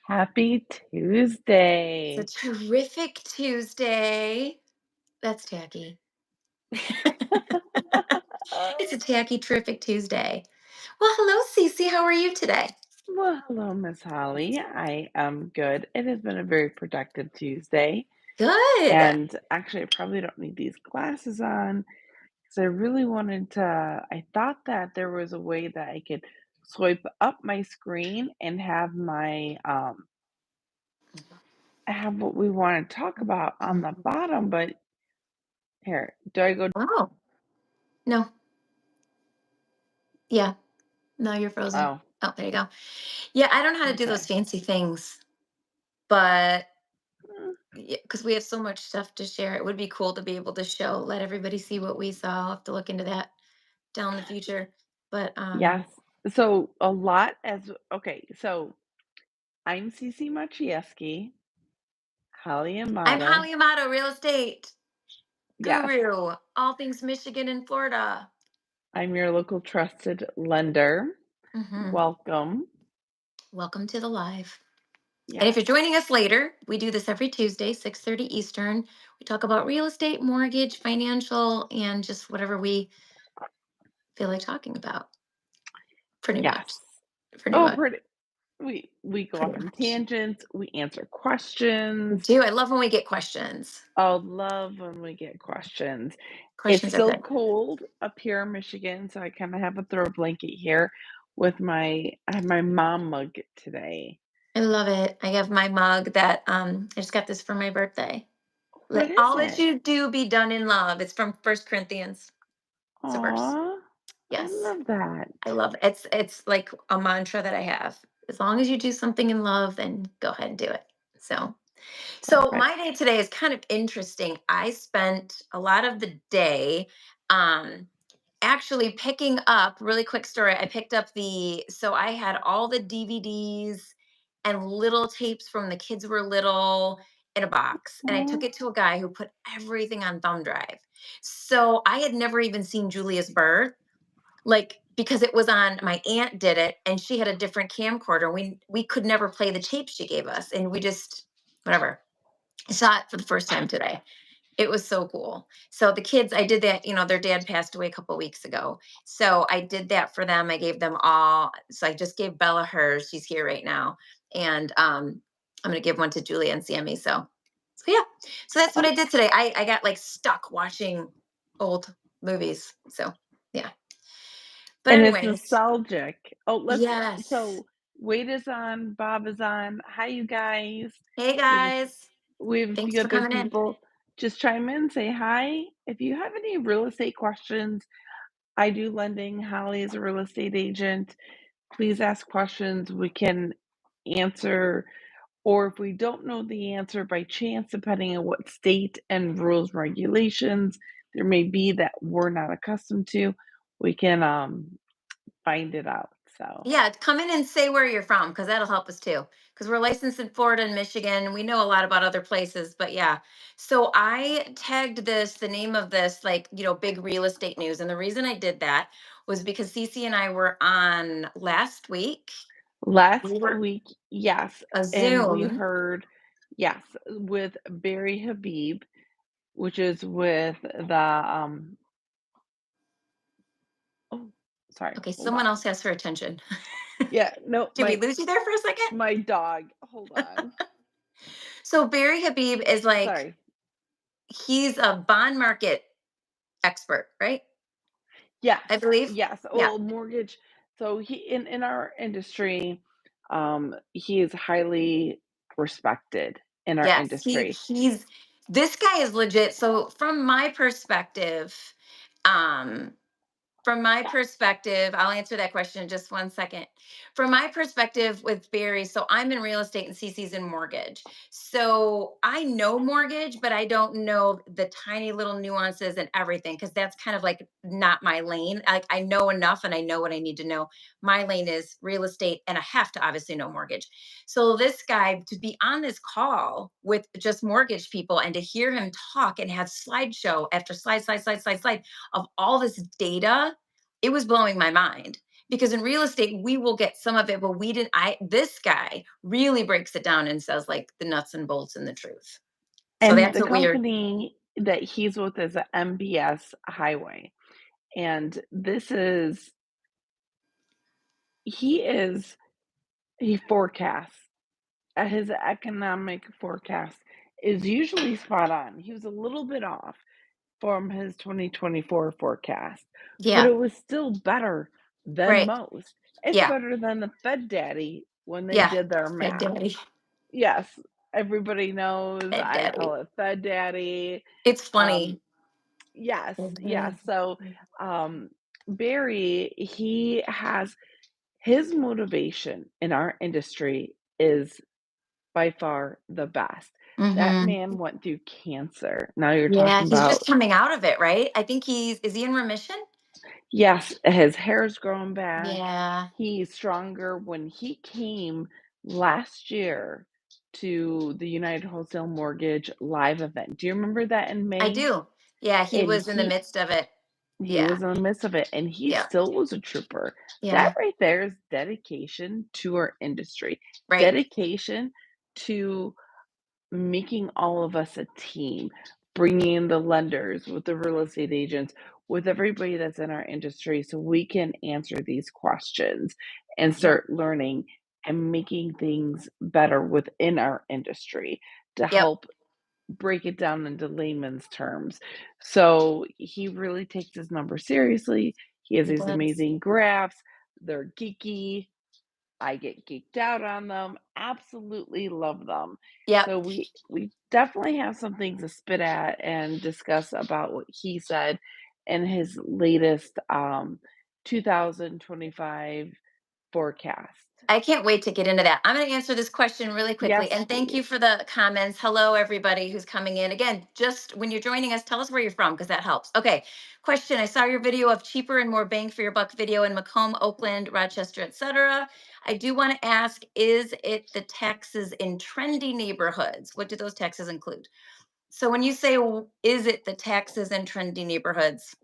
Happy It's a Tuesday. terrific Tuesday. That's tacky. It's a tacky, terrific Tuesday. Well, hello, Cece. How are you today? Well, hello, Miss Holly. I am good. It has been a very productive Tuesday. Good. And actually, I probably don't need these glasses on because I really wanted to. I thought that there was a way that I could swipe up my screen and have what we want to talk about on the Mhm. bottom. But here, do I go? Oh, no. Yeah. No, you're frozen. Oh, Oh, there you go. Yeah, I don't know how to do those okay. fancy things, but Mm, because we have so much stuff to share, it would be cool to be able to let everybody see what we saw. I'll have to look into that down the future. But Yes. So a lot as okay. So I'm Cece Maciejewski, Holly I'm Amato. Holly Amato, real estate Yes, guru, all things Michigan and Florida. I'm your local trusted lender. hmm Welcome. Welcome to the live. And if Yes. you're joining us later, we do this every Tuesday, 6:30 Eastern. We talk about real estate, mortgage, financial, and just whatever we feel like talking about. Pretty Yes. much. Pretty Oh, much. pretty. We go Pretty off on much. tangents. We answer We questions. do. I love when we get questions. I love when we get questions. It's Questions are still good. cold up here in Michigan, so I kind of have a throw blanket here with I have my mom mug today. I love it. I have my mug that I just got this for my birthday. What Let is all that it? you do be done in love. It's from First Corinthians. It's a verse. Aw, I Yes. love that. I love it. It's like a mantra that I have. As long as you do something in love, then go ahead and do it. So Perfect. my day today is kind of interesting. I spent a lot of the day um actually picking up, really quick story. I picked up so I had all the DVDs and little tapes from the kids were little in a box, and I Aw, took it to a guy who put everything on thumb drive. So I had never even seen Julia's birth, like, because it was on, my aunt did it and she had a different camcorder. We could never play the tape she gave us, and we just whatever. I saw it for the first time today. It was so cool. So the kids, I did that, their dad passed away a couple weeks ago. So I did that for them. I gave them all. So I just gave Bella hers. She's here right now. And I'm gonna give one to Julia and Sammy. So yeah. So that's what I did today. I got like stuck watching old movies. So yeah. But and it's anyways, nostalgic. Oh, yes. so Wade is on, Bob is on. Hi, you guys. Hey We have a, guys. we have a Thanks few for other coming in. people. Just chime in, say hi. If you have any real estate questions, I do lending. Holly is a real estate agent. Please ask questions. We can answer, or if we don't know the answer by chance, depending on what state and rules, regulations there may be that we're not accustomed to, we can find it out. So, Yeah, come in and say where you're from because that'll help us too. Because we're licensed in Florida and Michigan, and we know a lot about other places. But yeah, so I tagged the name of this, like, big real estate news. And the reason I did that was because Cece and I were on last week. We last were week, yes, a and we Zoom. heard, yes, with Barry Habib, which is with oh, sorry, Okay, hold someone on. else has her attention. Yeah, no, Did we lose you there for a second? my dog. Hold on. So Barry Habib is like, Sorry. he's a bond market expert, right? Yes, I believe. yes. Yeah. Well, mortgage. So he in our industry, he is highly respected in our Yes, industry. he's this guy is legit. So um from my perspective, I'll answer that question in just one second. From my perspective with Barry, so I'm in real estate and CC's in mortgage. So I know mortgage, but I don't know the tiny little nuances and everything because that's kind of like not my lane. I know enough and I know what I need to know. My lane is real estate and I have to obviously know mortgage. So this guy, to be on this call with just mortgage people and to hear him talk and have slideshow after slide of all this data, it was blowing my mind Because in real estate, we will get some of it, but we didn't. This guy really breaks it down and says like the nuts and bolts and the truth. So And that's the what we are. company that he's with is a MBS Highway, and this is he is he forecasts. His economic forecast is usually spot on. He was a little bit off from his 2024 forecast, but Yeah. it was still better than Right. most. It's Yeah. better than the Fed Daddy when they Yeah. did their Fed math. daddy. Yes, everybody knows Fed I call daddy. it Fed Daddy. It's Um, funny. yes, yes. Mhm. So, Barry, he has his motivation in our industry is by far the best. That Mhm. man went through cancer. Now you're Yeah, talking he's about, just coming out of it, right? I think is he in remission? yes, his hair's grown back. Yeah, He's stronger. When he came last year to the United Wholesale Mortgage live event, do you remember that in I May? do. Yeah, he And was in the midst of it. he Yeah, was in the midst of it, and he yeah, still was a trooper. That yeah. right there is dedication to our industry, Right. dedication to making all of us a team, bringing in the lenders with the real estate agents, with everybody that's in our industry so we can answer these questions and Yep. start learning and making things better within our industry to Yep. help break it down into layman's terms. So he really takes his number seriously. He has He these does. amazing graphs. They're geeky. I get geeked out on them. Absolutely love them. Yep. So we definitely have some things to spit at and discuss about what he said in his latest 2025 forecast. I can't wait to get into that. I'm going to answer this question really quickly. Yes, And thank you please. for the comments. Hello, everybody who's coming in. Again, just when you're joining us, tell us where you're from because that helps. Okay. Question. I saw your video of cheaper and more bang for your buck video in Macomb, Oakland, Rochester, etc. I do want to ask, is it the taxes in trendy neighborhoods? What do those taxes include? So when you say, is it the taxes in trendy neighborhoods?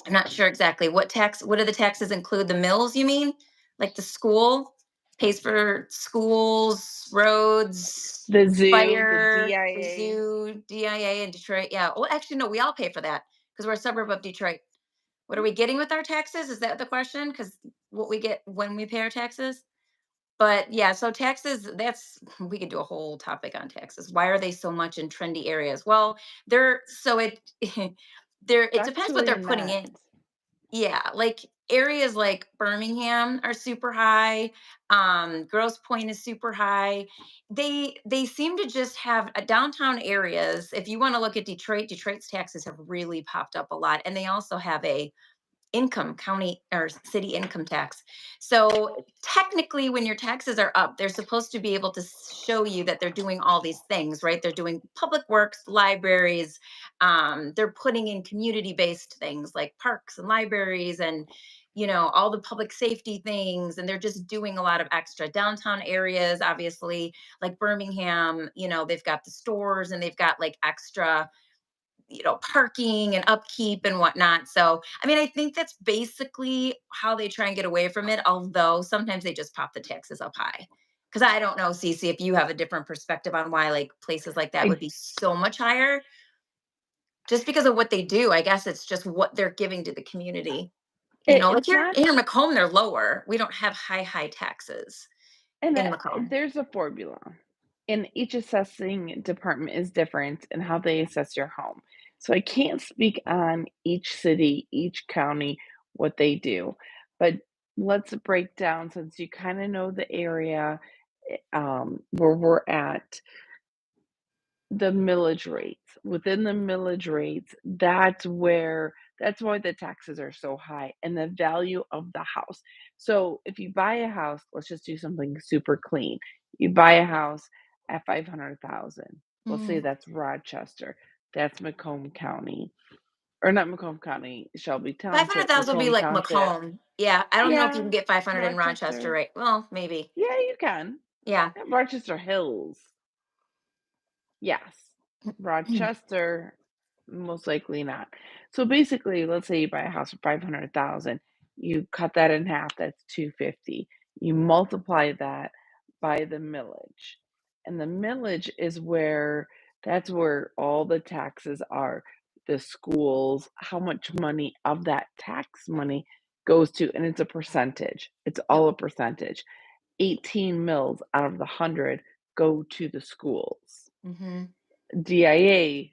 I'm not sure exactly what do the taxes include? The mills, you mean? Like the school pays for schools, roads, The zoo, the fire, the DIA. zoo, DIA in Detroit. Yeah. Well, actually, no, we all pay for that because we're a suburb of Detroit. What are we getting with our taxes? Is that the question? Because what we get when we pay our taxes? But yeah, so taxes, that's we could do a whole topic on taxes. Why are they so much in trendy areas? Well, they're so it it It's depends what actually they're putting not. in. Yeah, like areas like Birmingham are super high. Grosse Point is super high. They seem to just have downtown areas. If you want to look at Detroit, Detroit's taxes have really popped up a lot, and they also have a income county or city income tax. So technically when your taxes are up, they're supposed to be able to show you that they're doing all these things, right? They're doing public works, libraries, they're putting in community based things like parks and libraries and all the public safety things, and they're just doing a lot of extra downtown areas, obviously, like Birmingham. They've got the stores and they've got like extra parking and upkeep and whatnot. So, I mean, I think that's basically how they try and get away from it. Although sometimes they just pop the taxes up high. Because I don't know, Cece, if you have a different perspective on why like places like that I would be so much higher, just because of what they do. I guess it's just what they're giving to the community. Like it's here not. here in Macomb, they're lower. We don't have high taxes And in Macomb. there's a formula, and each assessing department is different in how they assess your home. So I can't speak on each city, each county, what they do. But let's break down since you kind of know the area where we're at. The millage rates. Within the millage rates, that's why the taxes are so high and the value of the house. So if you buy a house, let's just do something super clean. You buy a house at 500,000. Let's say Mm. that's Rochester. That's Macomb County. Or not Macomb County, Shelby Five hundred Township, thousand will be Macomb like Township. Macomb. Yeah, I don't know if you Yeah, can get 500 in Rochester, Rochester. right? Well, maybe. Yeah, you can. Yeah. Rochester Hills. Yes. Rochester, most likely not. So basically, let's say you buy a house for 500,000. You cut that in half, that's 250. You multiply that by the millage. And the millage is where that's where all the taxes are, the schools, how much money of that tax money goes to, and it's a percentage. It's Yep. all a percentage. 18 mills out of the 100 go to the schools. Mhm. DIA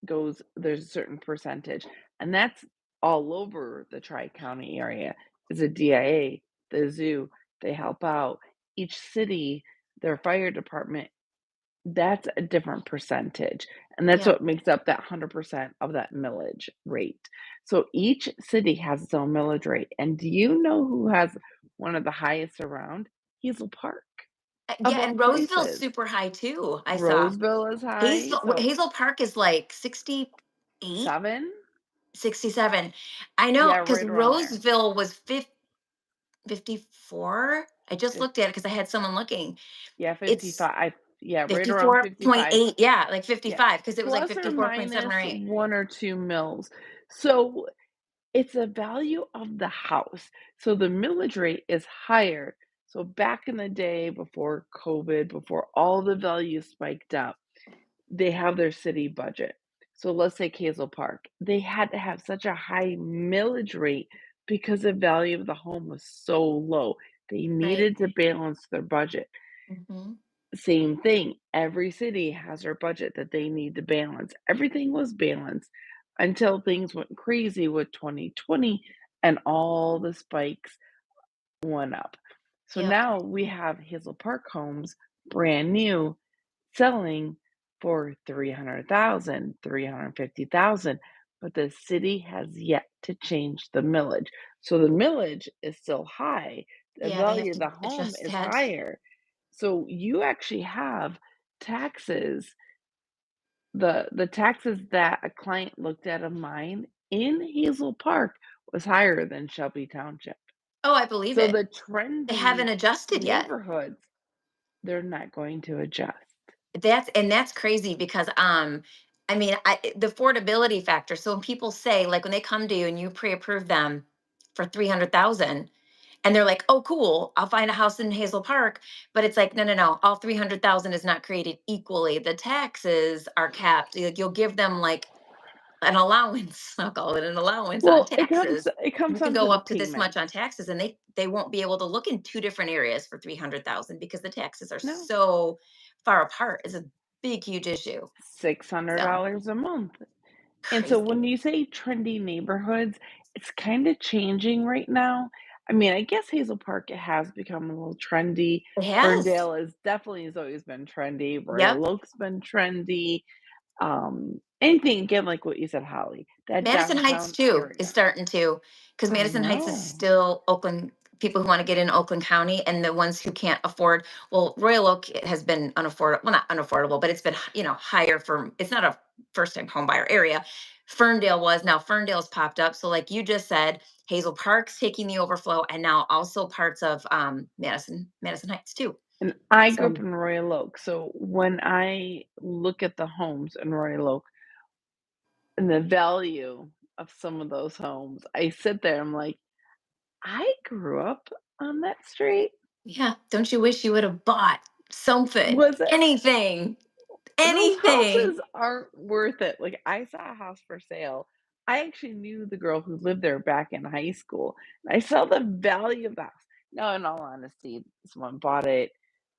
goes there's a certain percentage, and that's all over the Tri-County area is a DIA, the zoo, they help out. Each city, their fire department, that's a different percentage, and that's Yep. what makes up that 100% of that millage rate. So each city has its own millage rate, and do you know who has one of the highest around? Hazel Park, of Yeah, all and Roseville's places. super high too, I saw. Roseville is high, so Hazel Park is like 68, 7? 67. I know Yeah, because right around there. Roseville was 54. I just Fif looked at it because I had someone looking. Yeah, It's 55, yeah, right around 55. 54.8, yeah, like Yeah, 55 because it was like plus or 54.7 minus or 8. 1 or 2 mils. So, it's the value of the house. So, the millage rate is higher. So, back in the day before COVID, before all the values spiked up, they have their city budget. So, let's say Hazel Park. They had to have such a high millage rate because the value of the home was so low. They Right. needed to balance their budget. Mhm. Same thing. Every city has their budget that they need to balance. Everything was balanced until things went crazy with 2020 and all the spikes went up. So Yep. now we have Hazel Park homes, brand new, selling for 300,000, 350,000, but the city has yet to change the millage. So the millage is still high. The Yeah, they have value of to the home adjust is that. higher. So you actually have taxes, the taxes that a client looked at of mine in Hazel Park was higher than Shelby Township. Oh, I believe So it. the They trendy haven't adjusted yet. neighborhoods, they're not going to adjust. That's crazy because I mean the affordability factor. So when people say like when they come to you and you pre-approve them for 300,000 and they're like, "Oh cool, I'll find a house in Hazel Park." But it's like, no. All 300,000 is not created equally. The taxes are capped. You'll give them like an allowance. I'll call it an allowance on Well, it comes taxes. it comes You can down to go the up to this much payments. on taxes and they won't be able to look in two different areas for 300,000 because the taxes are No, so far apart. It's a big huge issue. So, $600 a month. And so crazy. when you say trendy neighborhoods, it's kinda changing right now. I mean, I guess Hazel Park, it has become a little trendy. It has. Ferndale is definitely has always been trendy. Yep. Royal Oak's been trendy. Anything again, like what you said, Holly, that Madison Heights downtown too is area. starting to, because I Madison Heights is know. still Oakland. People who want to get in Oakland County and the ones who can't afford. Well, Royal Oak has been unaffordable. Well, not unaffordable, but it's been higher for. It's not a first time home buyer area. Ferndale was, now Ferndale's popped up. So like you just said, Hazel Park's taking the overflow, and now also parts of Madison Heights too. And I grew up So in Royal Oak, so when I look at the homes in Royal Oak and the value of some of those homes, I sit there, I'm like, "I grew up on that street." yeah, don't you wish you would have bought something, Was it anything, those anything? houses aren't worth it. Like, I saw a house for sale. I actually knew the girl who lived there back in high school. And I saw the value of the house. Now, in all honesty, someone bought it,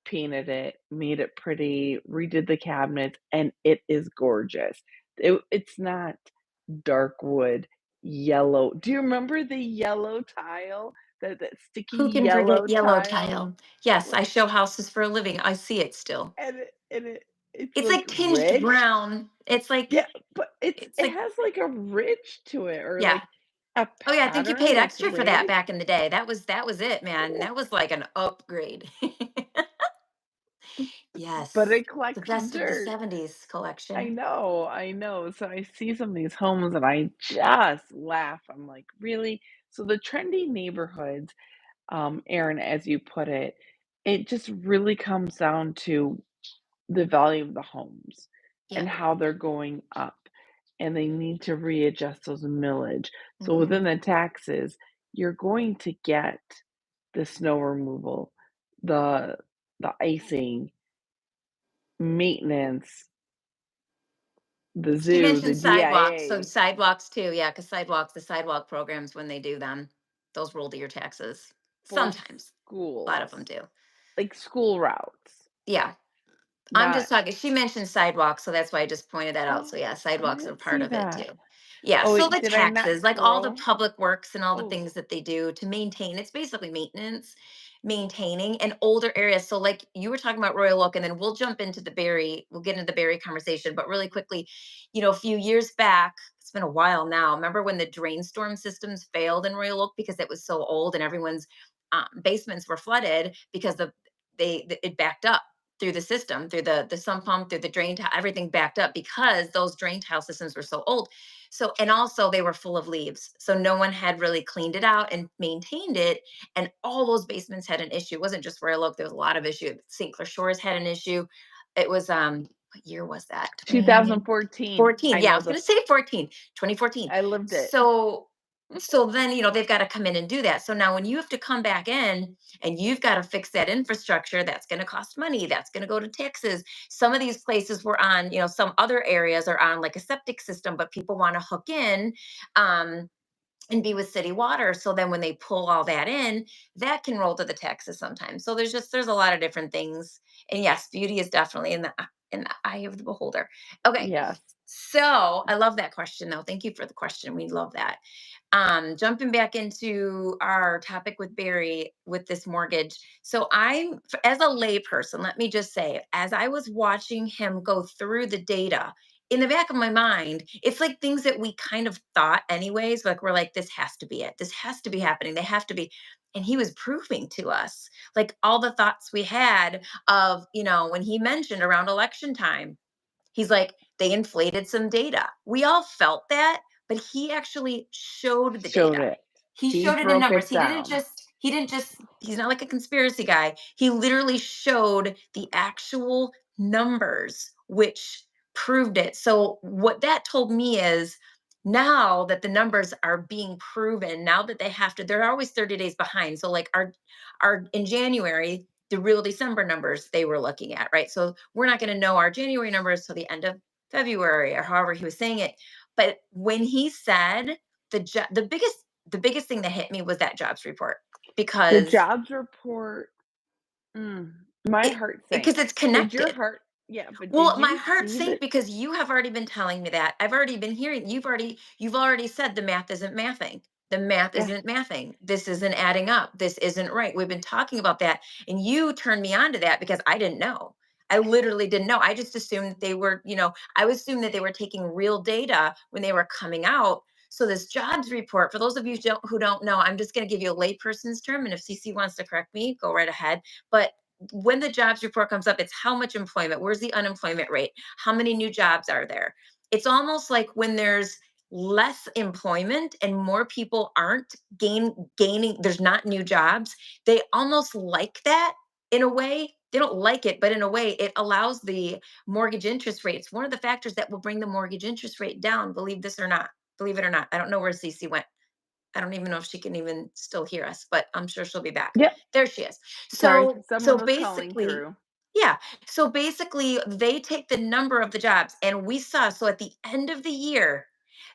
painted it, made it pretty, redid the cabinets, and it is gorgeous. It's not dark wood, yellow. Do you remember the yellow tile? That sticky Who can forget yellow yellow tile? tile? Yes, With I show houses for a living. I see it still. it's It's like like tinged ridged. brown. It's Yeah, like but it's it like has like a ridge to it or yeah. like a Oh yeah, I think you pattern paid that's extra for that ridged. back in the day. That was it, man. Well, That was like an upgrade. but Yes. it The collects best of the dirt. 70s I collection. know, I know. So I see some of these homes and I just laugh. I'm like, really? So the trendy neighborhoods, Aaron, as you put it just really comes down to the value of the homes and Yep. how they're going up, and they need to readjust those millage. So within Mhm. the taxes, you're going to get the snow removal, the icing, maintenance, the She zoo, the mentioned sidewalks, so DIA. sidewalks too, yeah, because sidewalks, the sidewalk programs, when they do them, those roll to your taxes. For Sometimes, a lot of them schools, do. like school routes, Yeah, I'm just not talking, she mentioned sidewalks, so that's why I just pointed that out. So oh, yeah, I sidewalks are didn't part see of it that. too. Yeah, Oh, so wait, the did I not taxes, like all the scroll? public works and all the Oh, things that they do to maintain, it's basically maintenance, maintaining and older areas. So like you were talking about Royal Oak, and then we'll get into the Berry conversation, but really quickly, a few years back, it's been a while now. Remember when the drain storm systems failed in Royal Oak because it was so old and everyone's basements were flooded because it backed up through the system, through the sump pump, through the drain tile, everything backed up because those drain tile systems were so old. So, and also they were full of leaves. So no one had really cleaned it out and maintained it. And all those basements had an issue. It wasn't just Royal Oak, there was a lot of issue. St. Clair Shores had an issue. It was what year was that? 2014. 14. I Yeah, I know was gonna say 14, 2014. I lived it. So then, they've got to come in and do that. So now when you have to come back in and you've got to fix that infrastructure, that's going to cost money. That's going to go to taxes. Some of these places were on, some other areas are on like a septic system, but people want to hook in. And be with city water. So then when they pull all that in, that can roll to the taxes sometimes. So there's a lot of different things. And yes, beauty is definitely in the eye of the beholder. Okay. Yes. So I love that question though. Thank you for the question. We love that. Jumping back into our topic with Barry with this mortgage. So as a layperson, let me just say, as I was watching him go through the data, in the back of my mind, it's like things that we kind of thought anyways, like we're like, this has to be it. This has to be happening. They have to be. And he was proving to us like all the thoughts we had of, when he mentioned around election time, he's like, they inflated some data. We all felt that, but he actually showed the Showed data. it. He He showed it in broke numbers. it down. He's not like a conspiracy guy. He literally showed the actual numbers, which proved it. So what that told me is now that the numbers are being proven, now that they're always 30 days behind. So like our in January, the real December numbers they were looking at, right? So we're not going to know our January numbers till the end of February or however he was saying it. But when he said the biggest thing that hit me was that jobs report The because jobs report, mm, my it heart because sank. it's Did your connected. heart yeah, but Well, did my you heart see sank that? because you have already been telling me that. I've already been hearing you've already said the math isn't mathing. The math Yeah. isn't mathing. This isn't adding up. This isn't right. We've been talking about that. And you turned me on to that because I didn't know. I literally didn't know. I just assumed that they were, I assumed that they were taking real data when they were coming out. So this jobs report, for those of you who don't know, I'm just going to give you a layperson's term. And if CC wants to correct me, go right ahead. But when the jobs report comes up, it's how much employment, where's the unemployment rate, how many new jobs are there. It's almost like when there's less employment and more people aren't gaining, there's not new jobs, they almost like that. In a way they don't like it, but in a way it allows the mortgage interest rate. It's one of the factors that will bring the mortgage interest rate down, believe this or not. Believe it or not, I don't know where CC went. I don't even know if she can even still hear us, but I'm sure she'll be back. Yep. There she is. Sorry, So someone was calling basically, through. yeah. So basically, they take the number of the jobs, and we saw. So at the end of the year,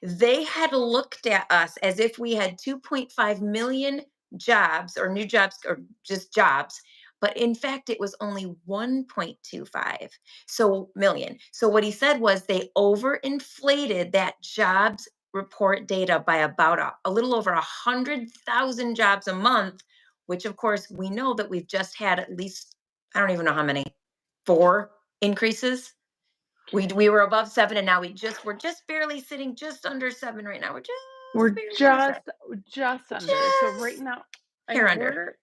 they had looked at us as if we had 2.5 million jobs or new jobs or just jobs. But in fact, it was only 1.25 so million. So what he said was they overinflated that jobs report data by about a little over 100,000 jobs a month, which of course we know that we've just had at least, I don't even know how many, four increases. We were above seven, and now we're just barely sitting just under seven right now. We're just We're barely under seven, just under. So right just now, I hair know under. we're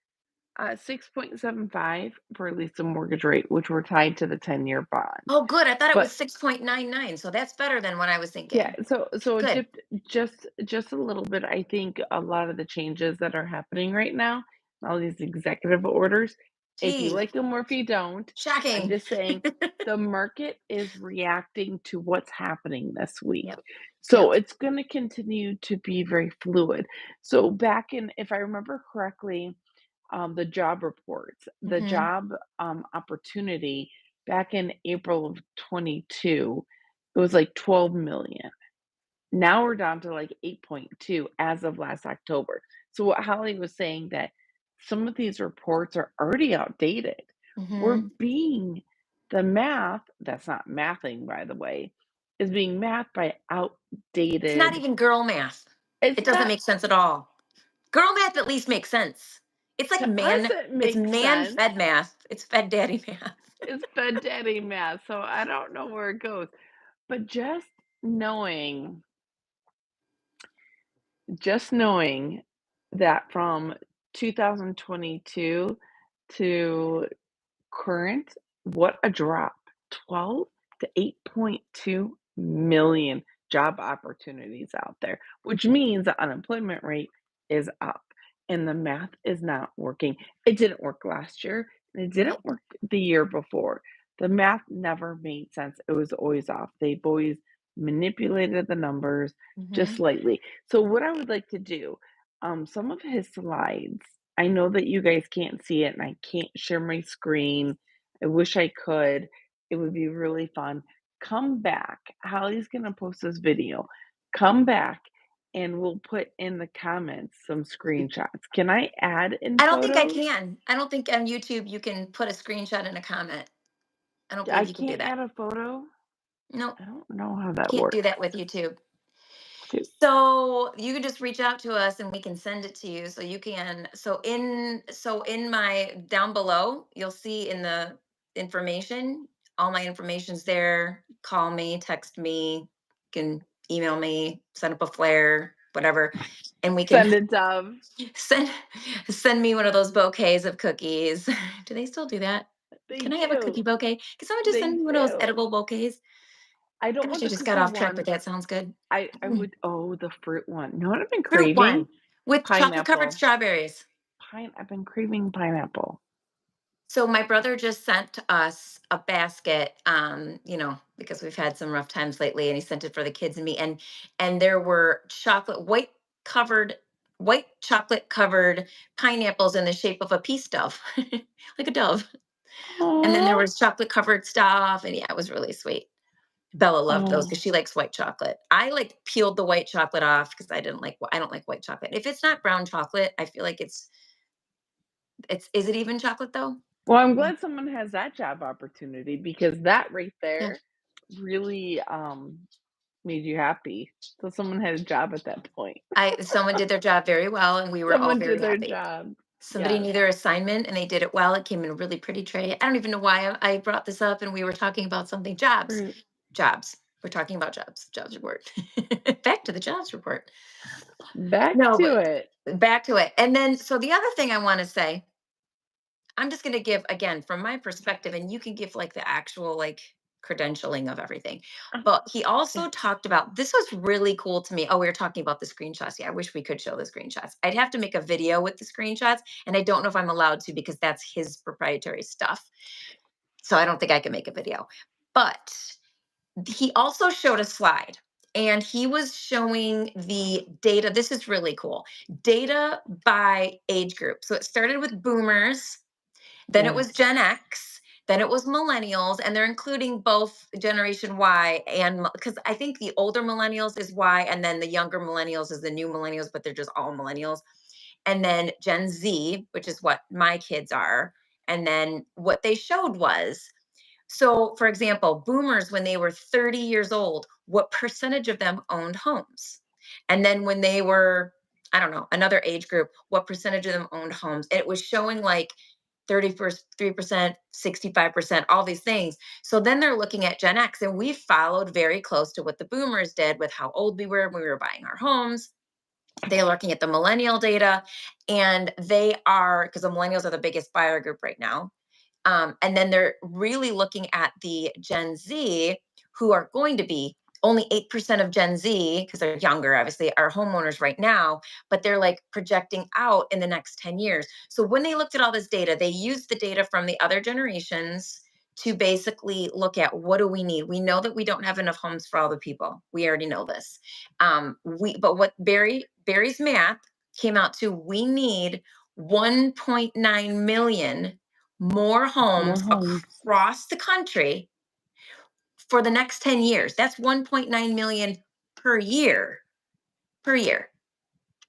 6.75 for at least a mortgage rate, which we're tied to the 10-year bond. Oh, good. I thought it was But 6.99, so that's better than what I was yeah, thinking. so it Good. dipped just a little bit. I think a lot of the changes that are happening right now, all these executive orders, if you Gee, like them or if you don't. I'm shocking. just saying the market is reacting to what's happening this week. Yep. So Yep. it's going to continue to be very fluid. So back in, if I remember correctly, the job reports, the Hmm. job opportunity back in April of 22, it was like 12 million. Now we're down to like 8.2 as of last October. So what Holly was saying that some of these reports are already outdated. We're Hmm. being the math, that's not mathing by the way, is being mathed by It's not outdated. even girl math. It's It doesn't not make sense at all. Girl math at least makes sense. It's like to us man, it it's makes man sense. fed math. It's fed daddy math. It's been daddy math, so I don't know where it goes. But knowing just knowing that from 2022 to current, what a drop. 12 to 8.2 million job opportunities out there, which means the unemployment rate is up and the math is not working. It didn't work last year and it didn't Right. work the year before. The math never made sense. It was always off. They've always manipulated the numbers just Hmm. slightly. So, what I would like to do, some of his slides, I know that you guys can't see it and I can't share my screen. I wish I could. It would be really fun. Come back. Holly's going to post this video. Come back and we'll put in the comments some screenshots. Can I add in I don't think I photos? can. I don't think on YouTube you can put a screenshot in a comment. I don't I believe you can do can't that. add a photo. No, I don't know how that can't works. do that with YouTube. Shoot. So you can just reach out to us and we can send it to you. So you can so in my down below, you'll see in the information, all my information's there. Call me, text me, you can email me, send up a flare, whatever. And we can Send it, Dove. send send me one of those bouquets of cookies. Do they still do that? They Can I have a do. cookie bouquet? Can someone just They send me one of those do. edible bouquets? I don't Gosh, want I the just got cookie off track, but one. that sounds good. I Mm. would, oh, the fruit one. You know what I've been Fruit craving? one with chocolate covered Pineapple. strawberries. I've been craving pineapple. So my brother just sent us a basket, because we've had some rough times lately, and he sent it for the kids and me. And there were covered, white chocolate covered pineapples in the shape of a peace dove, like a dove. And then there Oh, was chocolate covered stuff, and yeah, it was really sweet. Bella loved those because oh, she likes white chocolate. I like peeled the white chocolate off because I don't like white chocolate. If it's not brown chocolate, I feel like it's is it even chocolate though? well, I'm Mm. glad someone has that job opportunity because that right Yeah. there really made you happy. So someone had a job at that point. I Someone did their job very well and we were all Someone very did their happy. job. Somebody Yes. knew their assignment and they did it well. It came in a really pretty tray. I don't even know why I brought this up and we were talking about something. Jobs. Fruit. Jobs. We're talking about jobs. Jobs report. Back to the jobs report. Back No, to but it. back to it. And then so the other thing I want to say, I'm just going to give again from my perspective, and you can give like the actual like credentialing of everything. Uh, But he yeah. also talked about this was really cool to me. Oh, we were talking about the screenshots. Yeah, I wish we could show the screenshots. I'd have to make a video with the screenshots, and I don't know if I'm allowed to because that's his proprietary stuff. So I don't think I can make a video. But he also showed a slide and he was showing the data. This is really cool. Data by age group. So it started with boomers, then it was Yes. Gen X, then it was millennials, and they're including both Generation Y and because I think the older millennials is Y, and then the younger millennials is the new millennials, but they're just all millennials. And then Gen Z, which is what my kids are. And then what they showed was so, for example, boomers, when they were 30 years old, what percentage of them owned homes? And then when they were, I don't know, another age group, what percentage of them owned homes? And it was showing like 33%, 65%, all these things. So then they're looking at Gen X, and we followed very close to what the boomers did with how old we were when we were buying our homes. They're looking at the millennial data, and they are, because the millennials are the biggest buyer group right now, and then they're really looking at the Gen Z who are going to be only 8% of Gen Z, because they're younger, obviously, are homeowners right now, but they're like projecting out in the next 10 years. So when they looked at all this data, they used the data from the other generations to basically look at what do we need. We know that we don't have enough homes for all the people. We already know this. But what Barry's math came out to, we need 1.9 million more More homes homes. across the country for the next 10 years. That's 1.9 million per year, per year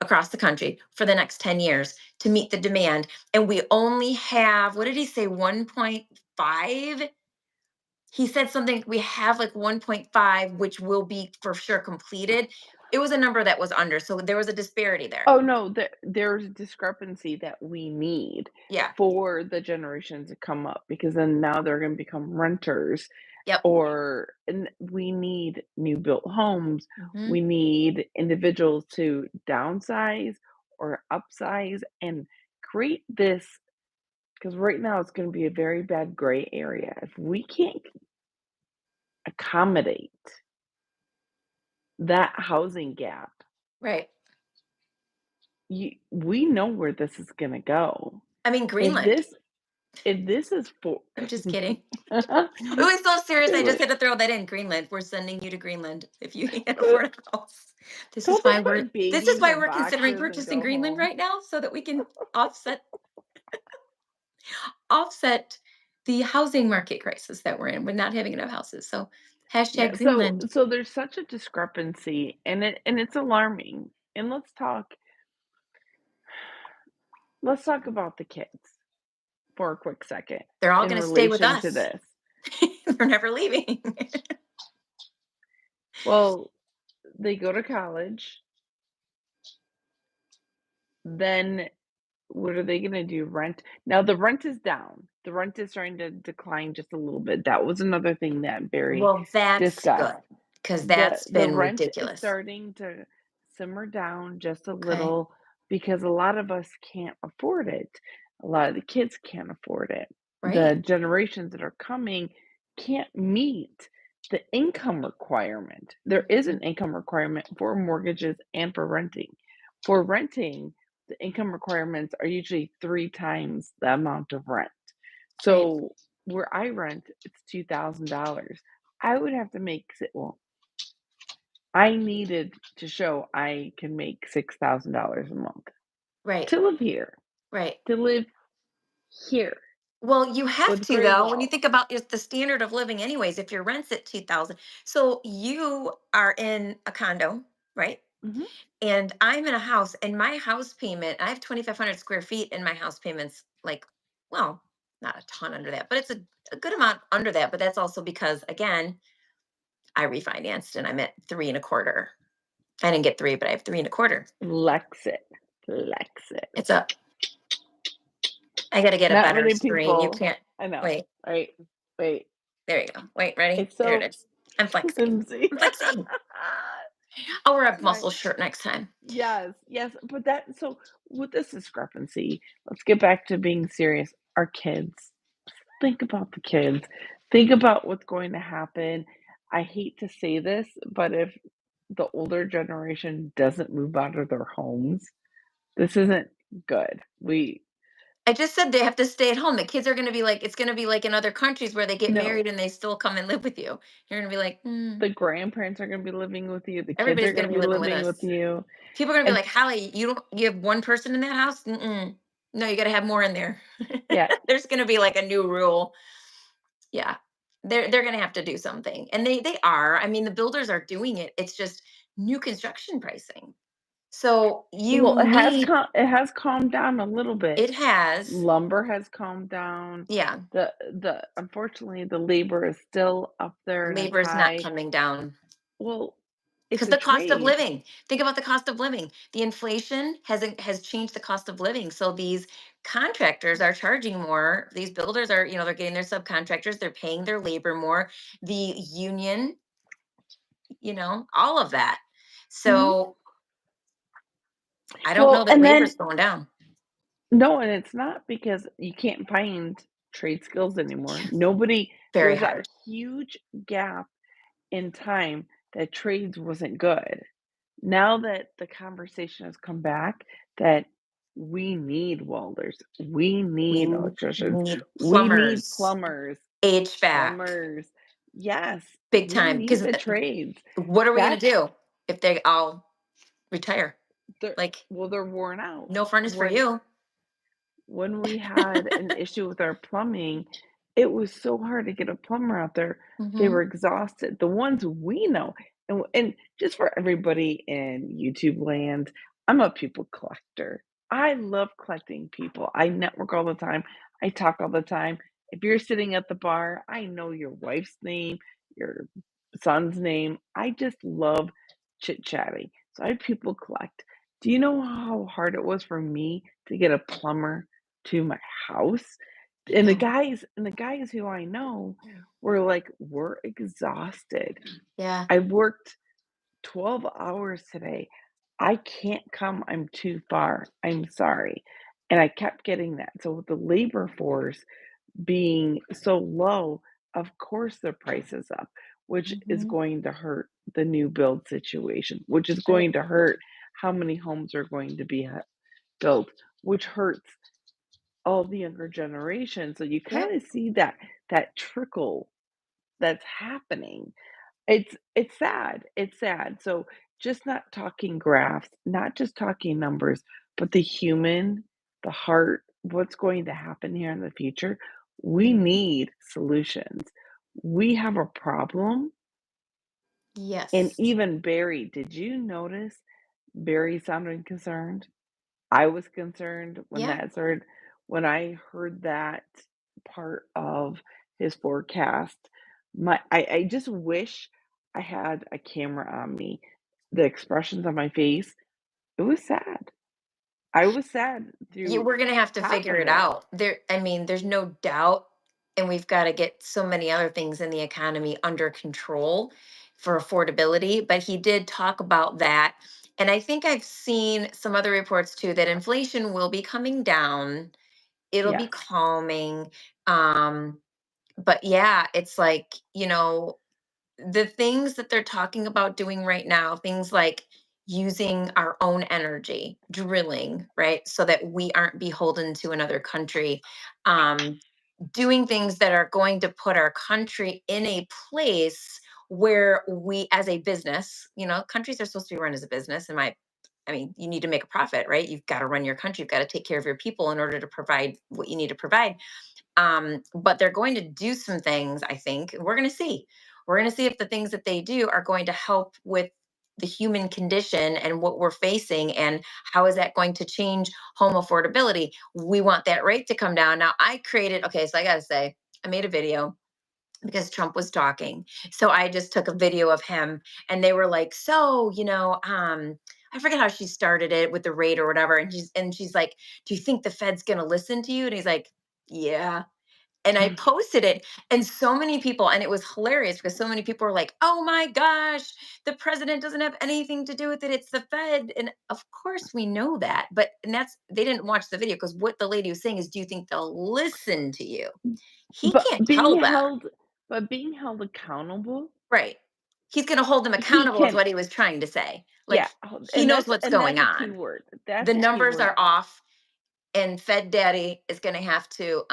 across the country for the next 10 years to meet the demand. And we only have, what did he say, 1.5? He said something, we have like 1.5, which will be for sure completed. It was a number that was under. So there was a disparity there. Oh, no, there's a discrepancy that we need Yeah. for the generations to come up because then now they're gonna become renters Yep. and we need new built homes. Hmm. We need individuals to downsize or upsize and create this because right now it's gonna be a very bad gray area. If we can't accommodate that housing gap, Right. we know where this is gonna go. I mean, If Greenland. this if this is for I'm just kidding. It was so serious. I just Wait, had to throw that in. Greenland. We're sending you to Greenland if you can't uh, afford a house. don't they put This is babies why in we're considering boxes and purchasing go Greenland home? right now, so that we can offset the housing market crisis that we're in with not having enough houses. So Yeah, hashtag so Greenland. so there's such a discrepancy and it's alarming. And let's talk about the kids for a quick second They're all in going to stay with relation to us. this. They're never leaving. Well, they go to college, then what are they gonna do? Rent? Now the rent is down. The rent is starting to decline just a little bit. That was another thing that Barry Well, that's discussed. good because The that's the been rent is ridiculous. starting to simmer down just a Okay. little because a lot of us can't afford it. A lot of the kids can't afford it. Right. The generations that are coming can't meet the income requirement. There is Mhm. an income requirement for mortgages and for renting. For renting, the income requirements are usually 3 times the amount of rent. Right. So, where I rent, it's $2,000. I would have to make well, I needed to show I can make $6,000 a month Right. to live here, Right. to live here Well, you have with to gray though when you walls. think about just the standard of living anyways, if your rent's at 2,000. So you are in a condo, right? Mhm. And I'm in a house and my house payment, I have 2,500 square feet and my house payment's like, well, not a ton under that, but it's a good amount under that. But that's also because again, I refinanced and I'm at three and a quarter. I didn't get three, but I have three and a quarter. Flex it, flex it. It's a, I got to get a Not better many screen. You people can't, I know, wait, right? Wait, there you go. Wait, ready? it's There it so is. I'm flexing. flimsy. I'm flexing. I'll wear a My muscle shirt next time. yes, yes, but that so with this discrepancy, let's get back to being serious. Our kids. Think about the kids. Think about what's going to happen. I hate to say this, but if the older generation doesn't move out of their homes, this isn't good. We I just said they have to stay at home. The kids are going to be like, it's going to be like in other countries where they get no, married and they still come and live with you. You're going to be like, the grandparents are going to be living with you. The kids everybody's are going going to to be be living with living with us. you. People are going to be And like, Hallie, you have one person in that house? Mm-mm. No, you got to have more in there. yeah, There's going to be like a new rule. Yeah. They're going to have to do something. And they are. I mean, the builders are doing it. It's just new construction pricing. So you well, need, it has calmed down a little bit. it has, Lumber has calmed down. yeah, The unfortunately the labor is still up there and it's labor is not high. coming down. Well, it's Because a the cost of trade. living, think about the cost of living. The inflation has changed the cost of living. So these contractors are charging more. These builders are, they're getting their subcontractors, they're paying their labor more. The union, all of that. Mhm. So I don't know Well, that and labor's then going down. no, and it's not because you can't find trade skills anymore. Nobody Very there's that hard. huge gap in time. that trades wasn't good. Now that the conversation has come back that we need welders, we We need electricians, need we need plumbers, plumbers, HVAC, plumbers. Yes, big we time. need Because the trades. what are we going to That's do if they all retire? they're Like, well, they're worn out. no furnace for When you. when we had an issue with our plumbing, it was so hard to get a plumber out there. They Hmm. were exhausted. The ones we know, and just for everybody in YouTube land, I'm a people collector. I love collecting people. I network all the time. I talk all the time. If you're sitting at the bar, I know your wife's name, your son's name. I just love chit-chatting. So I people collect. Do you know how hard it was for me to get a plumber to my house? I And the know. guys who I know were like, "We're exhausted. Yeah. I worked 12 hours today. I can't come. I'm too far. I'm sorry." And I kept getting that. So with the labor force being so low, of course the price is up, which is Hmm. going to hurt the new build situation, which is That's right. going to hurt how many homes are going to be built, which hurts all the younger generation. So you Yep. kind of see that trickle that's happening. It's sad. It's sad. So just not talking graphs, not just talking numbers, but the human, the heart, what's going to happen here in the future. We Mhm. need solutions. We have a problem. And Yes. even Barry, did you notice Barry sounded concerned? I was concerned when Yeah. that started. When I heard that part of his forecast, I just wish I had a camera on me. The expressions on my face, it was sad. I was sad through We're gonna have to half figure of it it. out. I mean, there's no doubt, and we've got to get so many other things in the economy under control for affordability. But he did talk about that, and I think I've seen some other reports too that inflation will be coming down. It'll be Yes. calming. Um, but yeah, it's like, the things that they're talking about doing right now, things like using our own energy, drilling, right? So that we aren't beholden to another country, um, doing things that are going to put our country in a place where we, as a business, countries are supposed to be run as a business. I mean, you need to make a profit, right? You've got to run your country, you've got to take care of your people in order to provide what you need to provide. But they're going to do some things, I think. We're going to see. We're going to see if the things that they do are going to help with the human condition and what we're facing, and how is that going to change home affordability. We want that rate to come down. Now, okay, so I got to say, I made a video because Trump was talking. So I just took a video of him, and they were like, "So, I forget how she started it with the rate or whatever." And she's like, "Do you think the Fed's going to listen to you?" And he's like, "Yeah." And I posted it, and so many people, and it was hilarious because so many people were like, "Oh my gosh, the president doesn't have anything to do with it. It's the Fed." And of course we know that, but and that's they didn't watch the video, because what the lady was saying is, "Do you think they'll listen to you?" He But can't tell them. being held accountable, Right. He's going to hold them he accountable, is can, what he was trying to say. Like, yeah, he knows what's and going that's a key on. word. The That's a key numbers word. are off, and Fed Daddy is going to have to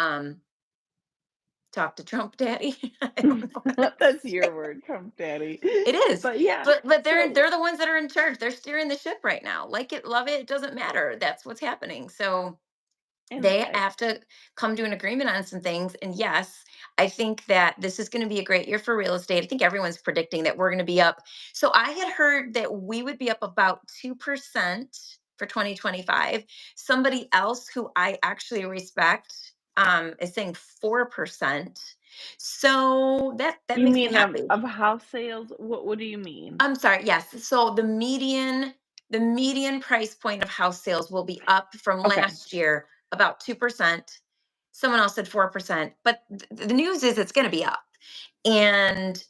talk to Trump Daddy. I don't know what else That's to your say. word, Trump daddy. It is. But yeah, But they're so they're the ones that are in charge. They're steering the ship right now. Like it, love it, it doesn't matter. That's what's happening. So and they have to come to an agreement on some things. And yes, I think that this is going to be a great year for real estate. I think everyone's predicting that we're going to be up. So I had heard that we would be up about 2% for 2025. Somebody else who I actually respect is saying 4%. So that you makes me mean happy. of house sales? What do you mean? I'm sorry, yes. So the median price point of house sales will be up from Okay, last year about 2%. Someone else said 4%, but the news is it's going to be up. And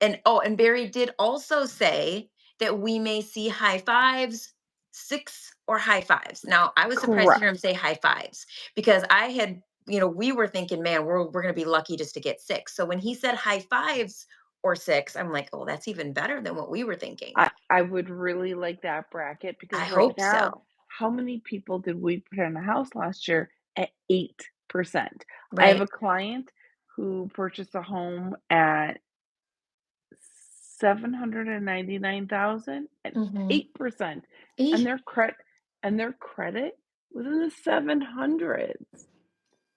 and Barry did also say that we may see high fives, six or high fives. Now, I was surprised to hear him correct. say high fives, because we were thinking, man, we're going to be lucky just to get six. So when he said high fives, or 6. I'm like, "Oh, that's even better than what we were thinking." I would really like that bracket I because right hope now, so. how many people did we put in a house last year at 8%? I have Right. a client who purchased a home at 799,000 at Mhm. 8%, and Eh, their credit was in the 700s.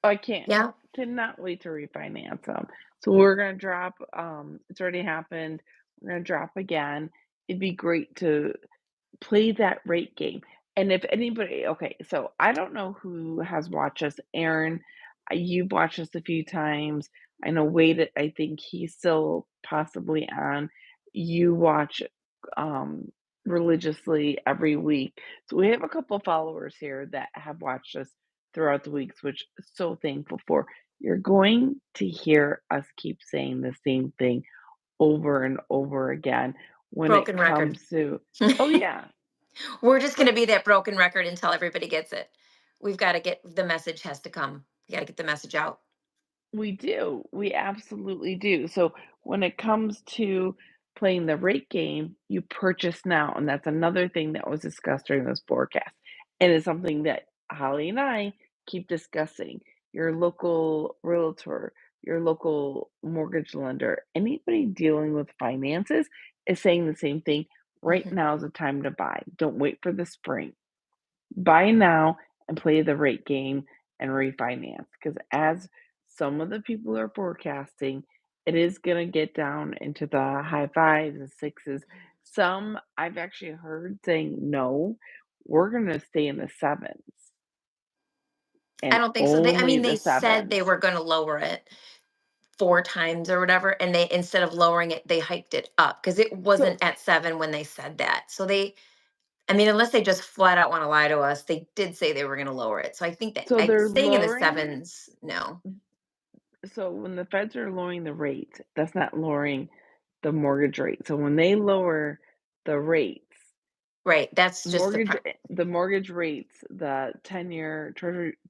I yeah. cannot wait to refinance them. So we're gonna drop, it's already happened. We're gonna drop again. It'd be great to play that rate game. And if anybody, okay, so I don't know who has watched us. Aaron, you've watched us a few times. I know Wade, I think he's still possibly on. You watch religiously every week. So we have a couple followers here that have watched us throughout the weeks, which so thankful for. You're going to hear us keep saying the same thing over and over again when it Broken record. comes to, oh yeah, We're just but gonna be that broken record until everybody gets it. We've gotta get the message has to come. We gotta get the message out. we do. We absolutely do. So when it comes to playing the rate game, you purchase now. And that's another thing that was discussed during this forecast. And it's something that Holly and I keep discussing. Your local realtor, your local mortgage lender, anybody dealing with finances is saying the same thing. Right Mhm. now is the time to buy. Don't wait for the spring. Buy now and play the rate game and refinance. Because as some of the people are forecasting, it is going to get down into the high fives and sixes. Some I've actually heard saying, no, we're going to stay in the sevens I and don't think so. I only mean, the they said sevens. they were gonna lower it 4 times or whatever, and they instead of lowering it, they hiked it up because it So, wasn't at 7 when they said that. So they I mean, unless they just flat out wanna lie to us, they did say they were gonna lower it. So I think that so I they're staying in the lowering. 7s, no. So when the feds are lowering the rate, that's not lowering the mortgage rate. So when they lower the rates, Right, that's just the Mortgage part. the mortgage rates, the 10-year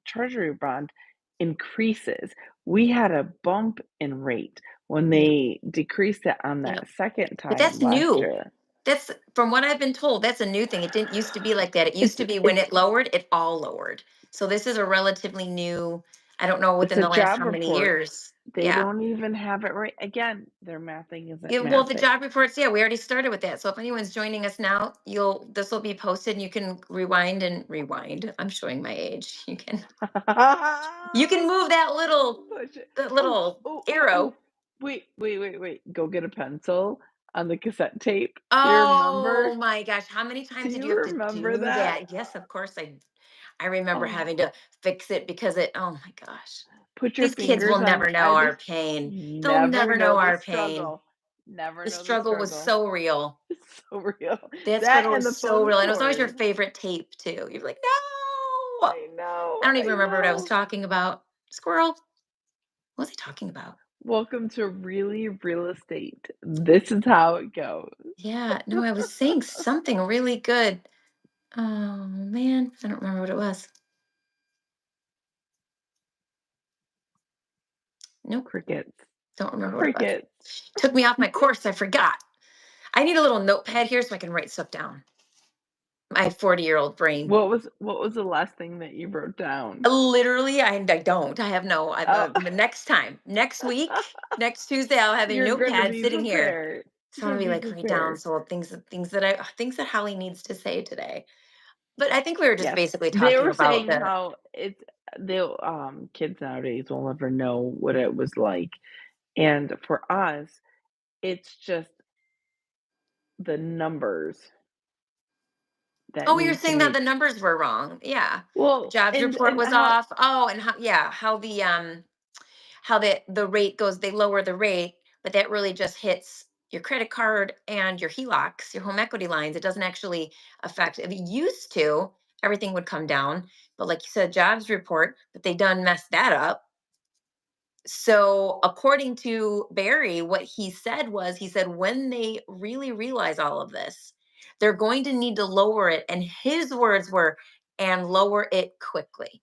treasury bond increases. We had a bump in rate when Yeah, they decreased it on yeah. that second But time that's last new. year. That's from what I've been told, that's a new thing. It didn't used to be like that. It used to be when It's it lowered, it all lowered. So this is a relatively new, I don't know it's within a the last job how many report. years. They Yeah. don't even have it right. Again, their mathing isn't Yeah, well, the mathing. job reports, yeah, we already started with that. So if anyone's joining us now, you'll this will be posted and you can rewind and rewind. I'm showing my age. You can move Push it. that Oh, little oh, oh, oh. arrow. Wait. Go get a pencil on the cassette tape. Do you Oh remember? my gosh, how many Do times did you you have to remember do that? that? Yes, of course I remember Oh. having to fix it because it oh my gosh. Put your These kids will fingers on never the know edges. our pain. They'll Never never know know the our pain. struggle. Never The know the struggle was struggle. so real. It's so real. That That struggle and was the so phone real. And it was always your cord. favorite tape too. You're like, no. I know, I don't even I remember what I was know. talking about. Squirrel. What was I talking about? Welcome to Really Real Estate. This is how it goes. Yeah, no, I was saying something really good. Oh man, I don't remember what it was. Nope, Crickets. don't remember what it was. Crickets. Took me off my course. I forgot. I need a little notepad here so I can write stuff down. My 40-year-old brain. What was the last thing that you wrote down? Literally, I don't. I have no. Oh, The next time, next week, next Tuesday, I'll have a you're gonna notepad be sitting here. prepared. So You're I'm gonna gonna be be like write down prepared. so things that Holly needs to say today. But I think we were just Yes. basically They talking were about saying the. how they'll kids nowadays will never know what it was like. And for us, it's just the numbers that Oh, you're need to saying that the make. numbers were wrong. Yeah, the Well, jobs report and was how off. Oh, and how the rate goes. They lower the rate, but that really just hits your credit card and your HELOCs, your home equity lines. It doesn't actually affect. If it used to, everything would come down. But like you said, jobs report, but they done messed that up. So according to Barry, what he said was, he said when they really realize all of this, they're going to need to lower it. And his words were, and lower it quickly.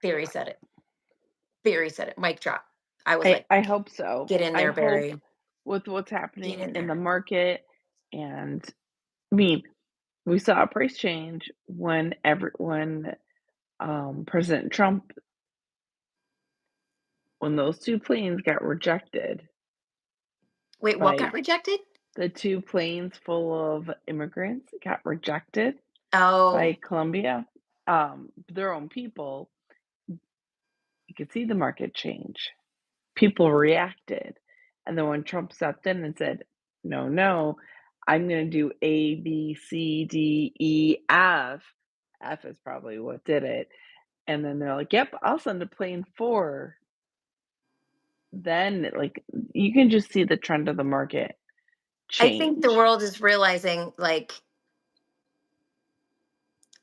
Barry said it. Barry said it. Mic drop. I was like, I hope so. get in I there, hope Barry. with what's being happening in in the there. market. And I mean, we saw a price change when President Trump, when those 2 planes got rejected Wait, what by got rejected? the 2 planes full of immigrants got rejected Oh, by Colombia, their own people, you could see the market change. People reacted. And then when Trump stepped in and said, "No, no, I'm gonna do A, B, C, D, E, F." F is probably what did it. And then they're like, "Yep, I'll send a plane 4." Then, like, you can just see the trend of the market I think the change. world is realizing, like,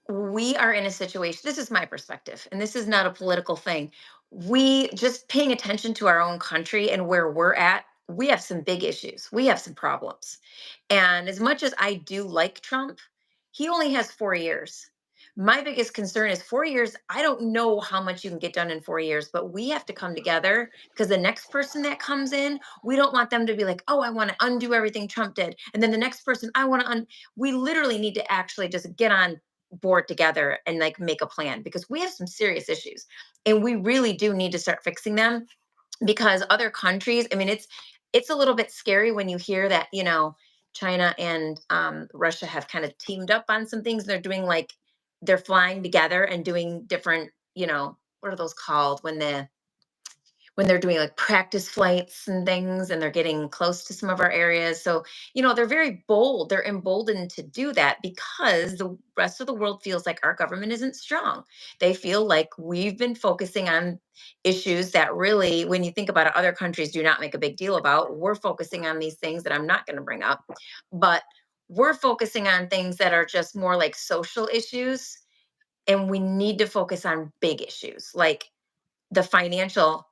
we are in a situation, this is my perspective, and this is not a political thing. We just paying attention to our own country and where we're at, we have some big issues. We have some problems. And as much as I do like Trump, he only has 4 years. My biggest concern is 4 years. I don't know how much you can get done in 4 years, but we have to come together because the next person that comes in, we don't want them to be like, oh, I want to undo everything Trump did. And then the next person, I want to we literally need to actually just get on board together and like make a plan because we have some serious issues and we really do need to start fixing them because other countries, I mean, it's a little bit scary when you hear that, China and Russia have kind of teamed up on some things. They're doing like they're flying together and doing different, what are those called when they're doing like practice flights and things and they're getting close to some of our areas. So, they're very bold. They're emboldened to do that because the rest of the world feels like our government isn't strong. They feel like we've been focusing on issues that really, when you think about it, other countries do not make a big deal about. We're focusing on these things that I'm not going to bring up, but we're focusing on things that are just more like social issues. And we need to focus on big issues like the financial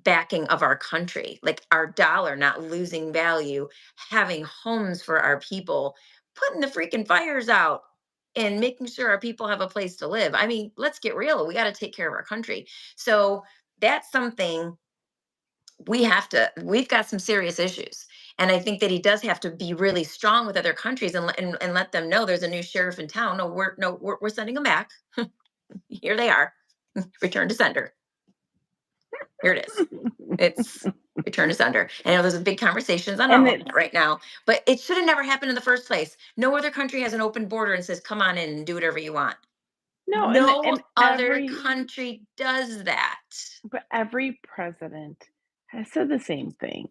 backing of our country, like our dollar not losing value, having homes for our people, putting the freaking fires out and making sure our people have a place to live. I mean, let's get real. We got to take care of our country. So that's something we've got some serious issues. And I think that he does have to be really strong with other countries and let them know there's a new sheriff in town. No, we're sending them back. Here they are. Return to sender. Here it is. It's return to sender. I know there's a big conversations on And all of it's that right now, but it should have never happened in the first place. No other country has an open border and says, come on in and do whatever you want. no, No and other country does that. every president has said the same thing.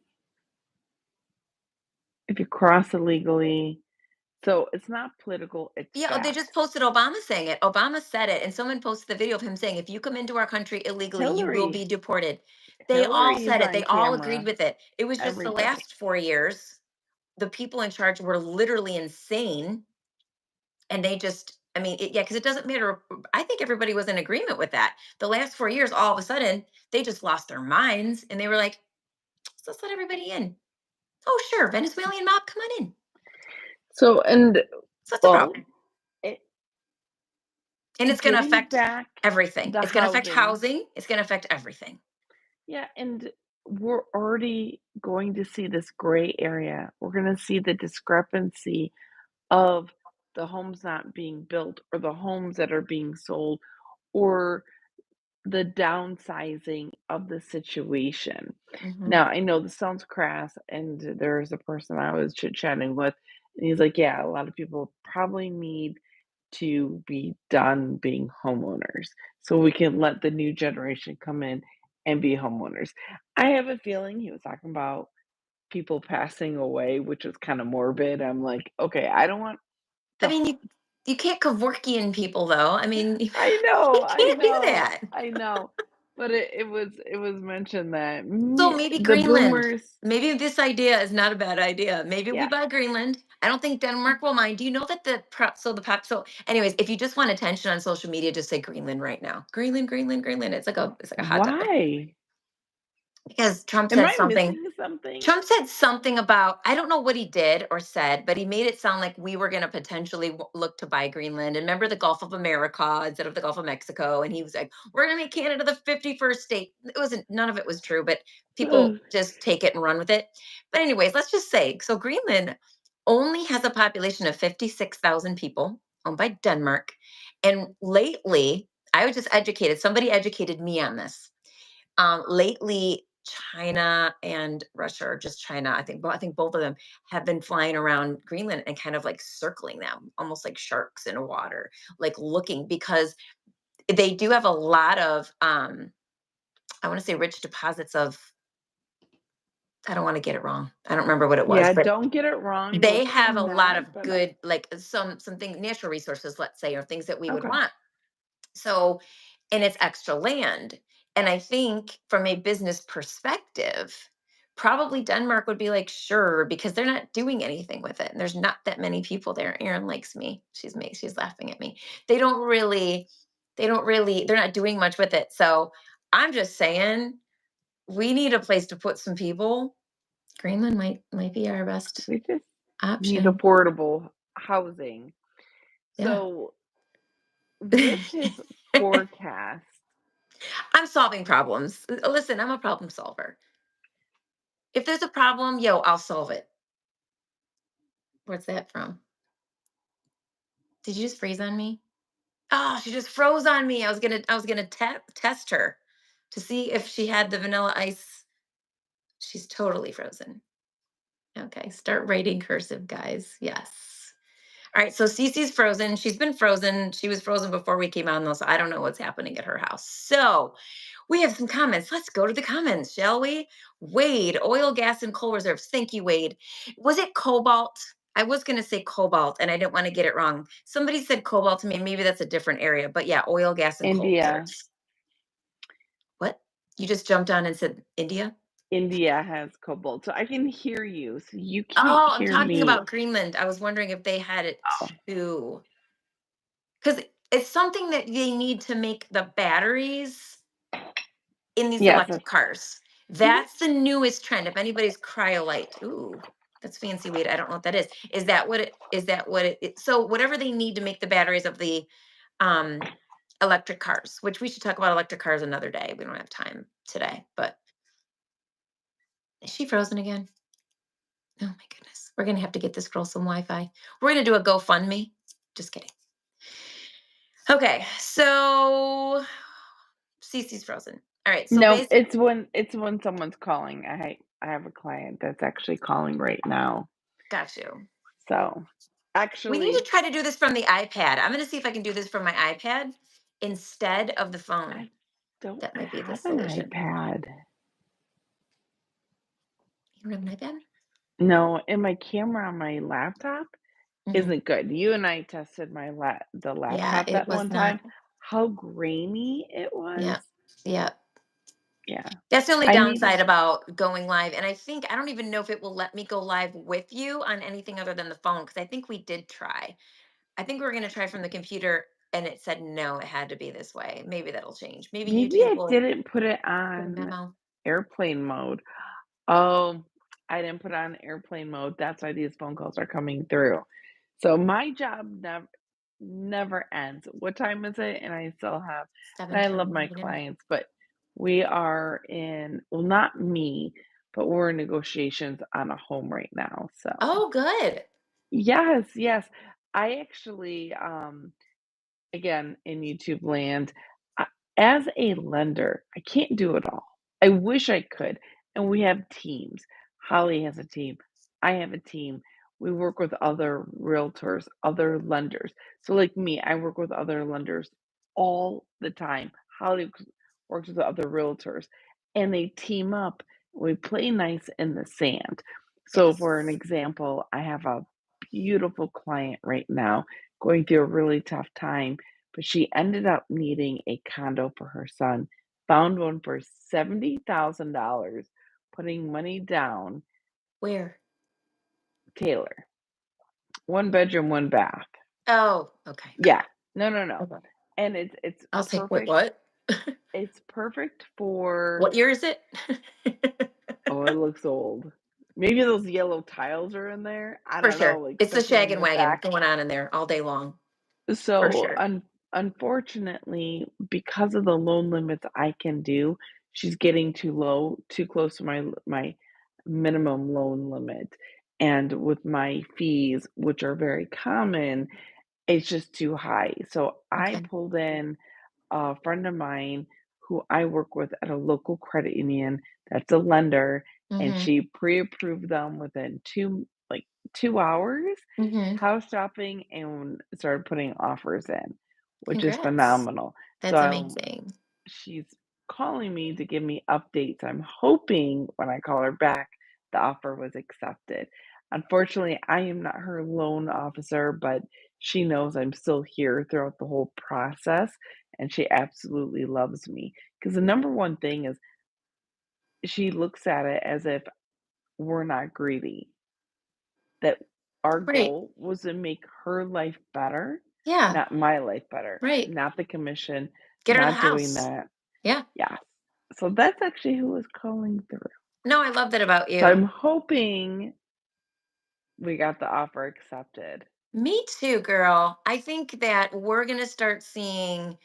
If you cross illegally, so it's not political, it's Yeah, they just fact. posted Obama saying it. Obama said it, and someone posted the video of him saying, if you come into our country illegally, you will be Hillary deported. They all Hillary is said it. on They all agreed camera with it. It was just the every day. last 4 years, the people in charge were literally insane. And they just, I mean, yeah, because it doesn't matter. I think everybody was in agreement with that. The last 4 years, all of a sudden, they just lost their minds and they were like, let's let everybody in. Oh, sure. Venezuelan mob, come on in. So, and So what's the well, problem? it, And it's going to getting affect back everything. the It's going to affect housing, housing. It's going to affect everything. yeah, and we're already going to see this gray area. We're going to see the discrepancy of the homes not being built or the homes that are being sold or the downsizing of the situation. Hmm. Now, I know this sounds crass, and there's a person I was chit-chatting with, and he's like, "Yeah, a lot of people probably need to be done being homeowners so we can let the new generation come in and be homeowners." I have a feeling he was talking about people passing away, which was kind of morbid. I'm like, okay, I don't want I the mean, you can't Kevorkian people, though. I mean, you I know, I can't do know, that. I know. But it was mentioned that So maybe the Greenland. boomers, Maybe this idea is not a bad idea. Maybe we yeah. buy Greenland. I don't think Denmark will mind. Do you know that so anyways, if you just want attention on social media, just say Greenland right now. Greenland, Greenland, Greenland. It's like a hot topic. Why? because Am I missing something? Trump said something about, I don't know what he did or said, but he made it sound like we were going to potentially look to buy Greenland. And remember the Gulf of America instead of the Gulf of Mexico. And he was like, we're going to make Canada the 51st state. It wasn't, none of it was true, but people Ugh. just take it and run with it. But, anyways, let's just say so Greenland only has a population of 56,000 people owned by Denmark. And lately, I was just educated, somebody educated me on this. Lately, China and Russia, or just China, I think both of them have been flying around Greenland and kind of like circling them, almost like sharks in water, like looking because they do have a lot of I want to say rich deposits of, I don't want to get it wrong. I don't remember what it was, Yeah, but don't get it wrong. they Let's hope have a lot not, of but good, like something natural resources, let's say, or things that we would okay. want. So, and it's extra land. And I think from a business perspective, probably Denmark would be like, sure, because they're not doing anything with it. And there's not that many people there. Erin likes me. She's laughing at me. They don't really, they're not doing much with it. So I'm just saying we need a place to put some people. Greenland might be our best We just need option. affordable housing. Yeah. So, with his forecast, I'm solving problems. Listen, I'm a problem solver. If there's a problem, yo, I'll solve it. What's that from? Did you just freeze on me? Oh, she just froze on me. I was gonna test her to see if she had the vanilla ice. She's totally frozen. Okay, start writing cursive, guys. Yes. All right, so Cece's frozen. She's been frozen. She was frozen before we came on, though, so I don't know what's happening at her house. So we have some comments. Let's go to the comments, shall we? Wade, oil, gas, and coal reserves. Thank you, Wade. Was it cobalt? I was going to say cobalt, and I didn't want to get it wrong. Somebody said cobalt to me. Maybe that's a different area, but yeah, oil, gas, and coal India, reserves. What? You just jumped on and said India? India has cobalt. So I can hear you. So you can't Oh, I'm hear talking me. about Greenland. I was wondering if they had it Oh, too. Because it's something that they need to make the batteries in these yes. electric cars. Mhm. That's the newest trend. If anybody's cryolite, ooh, that's fancy weed. I don't know what that is. Is that what it is? That what so whatever they need to make the batteries of the um electric cars, which we should talk about electric cars another day. We don't have time today. But is she frozen again? Oh my goodness. We're gonna have to get this girl some Wi-Fi. We're gonna do a GoFundMe. Just kidding. Okay, so Cece's frozen. All right, so No, basically, it's when someone's calling. I have a client that's actually calling right now. got you. So, We need to actually, try to do this from the iPad. I'm going to see if I can do this from my iPad instead of the phone. I don't That might be the have an solution. iPad. You don't have an iPad? No, and my camera on my laptop Hmm. isn't good. You and I tested the Yeah, laptop it that was one not. time. How grainy it was. Yeah, yeah. Yeah. That's the only I need downside about going live. And I don't even know if it will let me go live with you on anything other than the phone because I think we did try. I think we were going to try from the computer and it said no, it had to be this way. Maybe that'll change. Maybe maybe YouTube I will didn't put it get a on memo. airplane mode. Oh, I didn't put it on airplane mode. That's why these phone calls are coming through. So my job never ends. What time is it? And I still have, and I love my 7:29. clients, but we are in, well, not me, but we're in negotiations on a home right now. So Oh, good. yes, yes. I actually, again, in YouTube land, I, as a lender, I can't do it all. I wish I could. And we have teams. Holly has a team. I have a team. We work with other realtors, other lenders. So, like me, I work with other lenders all the time. Holly works with other realtors, and they team up. We play nice in the sand. So, for an Yes. example, I have a beautiful client right now going through a really tough time, but she ended up needing a condo for her son, found one for $70,000, putting money down, Where? Taylor. 1 bedroom, 1 bath. Oh, okay. Yeah. No, no, no. Okay. And it's I was like, wait, perfect. what? It's perfect for What year is it? oh, it looks old. Maybe those yellow tiles are in there. I For don't know, sure. like, It's the especially shag in and the wagon back. going on in there all day long, for So, sure. unfortunately, because of the loan limits I can do, she's getting too low, too close to my minimum loan limit. And with my fees, which are very common, it's just too high. So I Okay. pulled in a friend of mine who I work with at a local credit union that's a lender, and Mhm. she pre-approved them within 2 hours, Mhm. house shopping, and started putting offers in, which is Congrats. phenomenal. So, That's amazing. she's calling me to give me updates. I'm hoping when I call her back, the offer was accepted. Unfortunately, I am not her loan officer, but she knows I'm still here throughout the whole process, and she absolutely loves me. Because the number one thing is she looks at it as if we're not greedy, that our Right. goal was to make her life better, Yeah. not my life better, Right. not the commission, Get her the not doing house. that. Yeah. Yes. So that's actually who was calling through. No, I love that about So I'm you. hoping we got the offer accepted. Me too, girl. I think that we're going to start seeing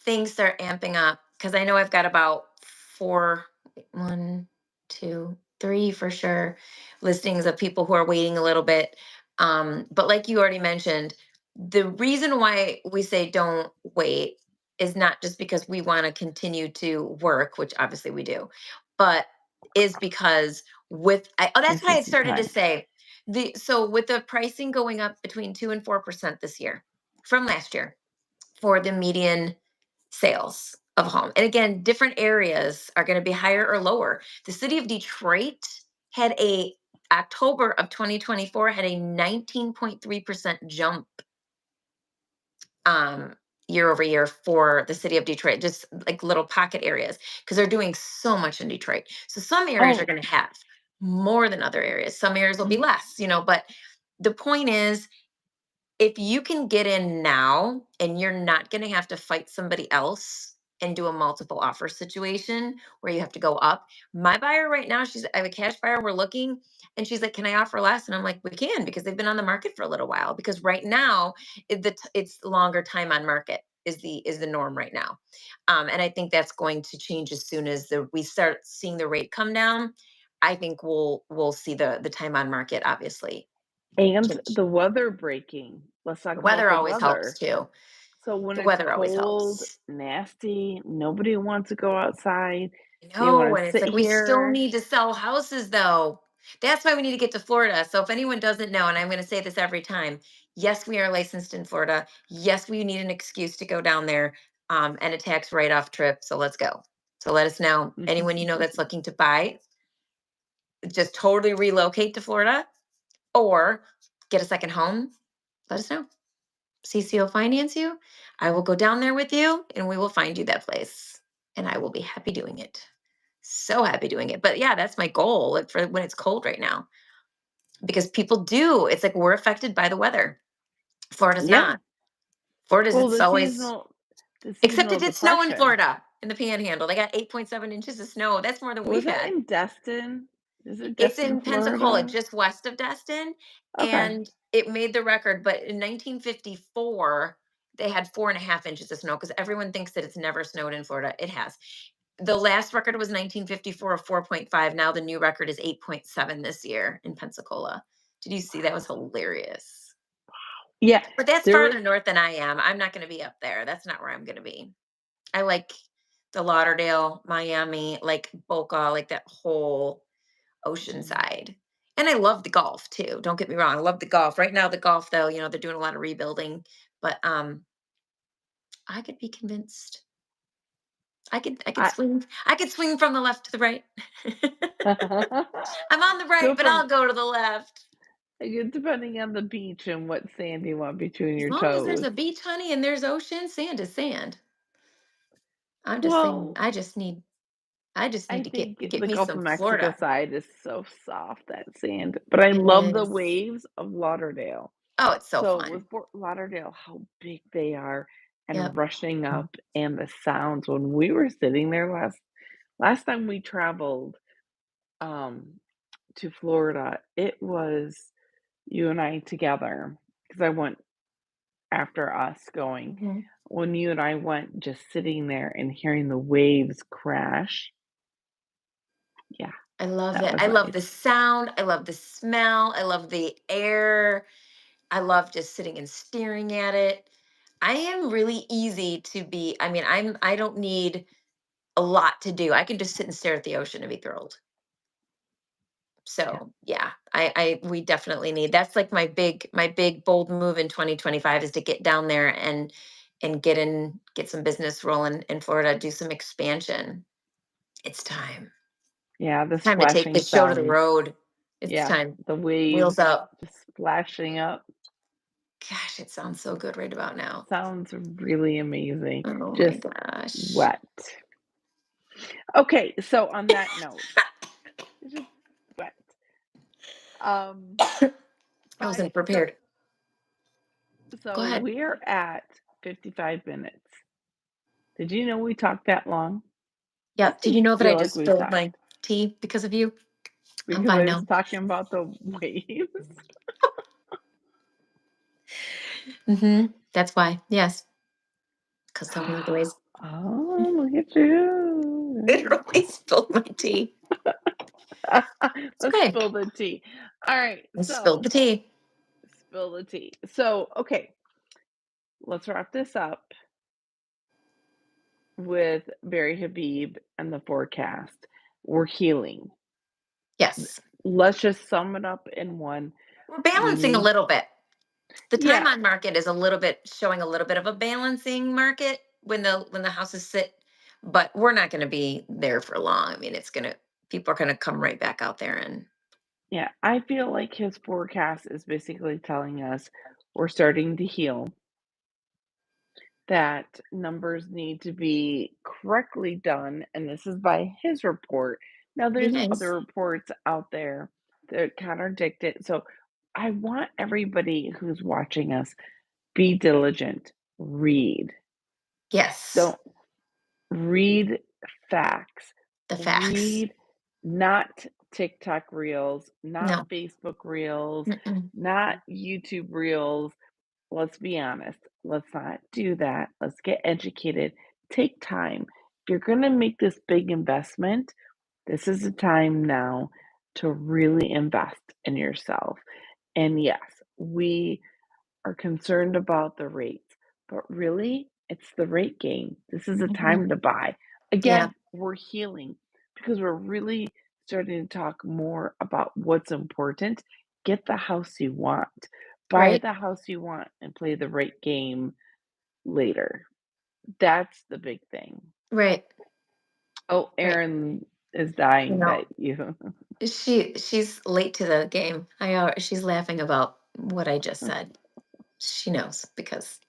things start amping up because I know I've got about four, one, two, three for sure listings of people who are waiting a little bit. But like you already mentioned, the reason why we say don't wait is not just because we want to continue to work, which obviously we do, but is because oh, that's It's what I had just the started to time. say. So with the pricing going up between 2 and 4% this year from last year for the median sales of a home. And again, different areas are going to be higher or lower. The city of Detroit had a October of 2024 had a 19.3% jump um year over year for the city of Detroit, just like little pocket areas because they're doing so much in Detroit. So some areas are Oh, going to have more than other areas. Some areas will be mm, less, but the point is if you can get in now and you're not going to have to fight somebody else and do a multiple offer situation where you have to go up. My buyer right now, I have a cash buyer, we're looking, and she's like, "Can I offer less?" And I'm like, "We can because they've been on the market for a little while because right now it's longer time on market is the norm right now." And I think that's going to change as soon as we start seeing the rate come down. I think we'll see the time on market obviously and change. the weather breaking. Let's talk The about weather the always helps weather. too. So when The it's weather always cold, helps. nasty, nobody wants to go outside. They No, want and to it's sit like we still here. need to sell houses though. That's why we need to get to Florida. So if anyone doesn't know, and I'm going to say this every time, yes, we are licensed in Florida. Yes, we need an excuse to go down there, and a tax write-off trip. So let's go. So let us know. Anyone you know that's looking to buy, just totally relocate to Florida or get a second home, let us know. CC will finance you. I will go down there with you and we will find you that place. And I will be happy doing it. So happy doing it. But yeah, that's my goal for when it's cold right now because people do. It's like we're affected by the weather. Florida's Yeah. not. Florida's, Well, it's always, the except seasonal it did snow in depression. Florida in the panhandle. They got 8.7 inches of snow. That's more than Was we've that had. in Destin? Is it It's Destin, in Pensacola, Florida? just west of Destin, Okay. and it made the record. But in 1954, they had 4.5 inches of snow because everyone thinks that it's never snowed in Florida. It has. The last record was 1954 of 4.5. Now the new record is 8.7 this year in Pensacola. Did you see that? Was hilarious. Yeah, But that's there was farther north than I am. I'm not going to be up there. That's not where I'm going to be. I like the Lauderdale, Miami, like Boca, like that whole mm, Oceanside. And I love the golf too. Don't get me wrong. I love the golf. Right now, the golf though, they're doing a lot of rebuilding. But I could be convinced. I could I swing. I could swing from the left to the right. I'm on the right, go but from I'll go to the left. depending on the beach and what sand you want between As your long as there's toes. a beach, honey, and there's ocean, sand is sand. I'm just saying. Well, I just need I to get think get the me Gulf some of Mexico Florida. side is so soft, that sand, but I It love the is. waves of Lauderdale. Oh, it's so So fun. with Fort Lauderdale, how big they are, and Yep. rushing up and the sounds when we were sitting there last time we traveled, um, to Florida, it was you and I together because I went after us going. Mhm. When you and I went, just sitting there and hearing the waves crash, yeah, I love that it. was I love nice. the sound. I love the smell. I love the air. I love just sitting and staring at it. I am really easy to be. I mean, I don't need a lot to do. I can just sit and stare at the ocean and be thrilled. Yeah, So yeah, we definitely need, that's like my big bold move in 2025 is to get down there and get some business rolling in Florida, do some expansion. It's time. yeah, the It's time to take the splashing show to the sound. road. It's Yeah, time. the waves Wheels up. just splashing up Gosh, it sounds so good right about now. sounds really amazing. Oh my Just gosh. wet. Okay, so on that note, it's just wet. Um, I I wasn't prepared. Go so ahead. we're at 55 minutes. Did you know we talked that long? I Yeah. Did you know that I feel like just we've spilled talked my tea because of you? I'm because fine I was now. talking about the waves. That's why. Yes. Because talking about the ways. Oh, look at you. Literally spilled my tea. It's Let's okay. spill the tea. All right, I spilled so the tea. spill the tea. So, okay, let's wrap this up with Barry Habib and the forecast. We're healing. Yes. Let's just sum it up in one. We're We balancing a need, little bit. The time yeah, on market is a little bit showing a little bit of a balancing market when the houses sit, but we're not going to be there for long. I mean, it's going to people are going to come right back out there and yeah. I feel like his forecast is basically telling us we're starting to heal, that numbers need to be correctly done, and this is by his report. Now, there's other yes. reports out there that contradict it. So I want everybody who's watching us be diligent, read. Yes. Don't read facts. The facts. Read not TikTok reels, not No. Facebook reels, Mm-mm. not YouTube reels. Let's be honest. Let's not do that. Let's get educated. Take time. If you're going to make this big investment, this is the time now to really invest in yourself. And yes, we are concerned about the rates, but really, it's the rate game. This is a Mhm. time to buy. Yeah. Again, we're healing because we're really starting to talk more about what's important. Get the house you want, buy Right. the house you want, and play the rate game later. That's the big thing. Right. Oh, Right. Erin is You dying know, that you. she's late to the game. She's laughing about what I just said. She knows because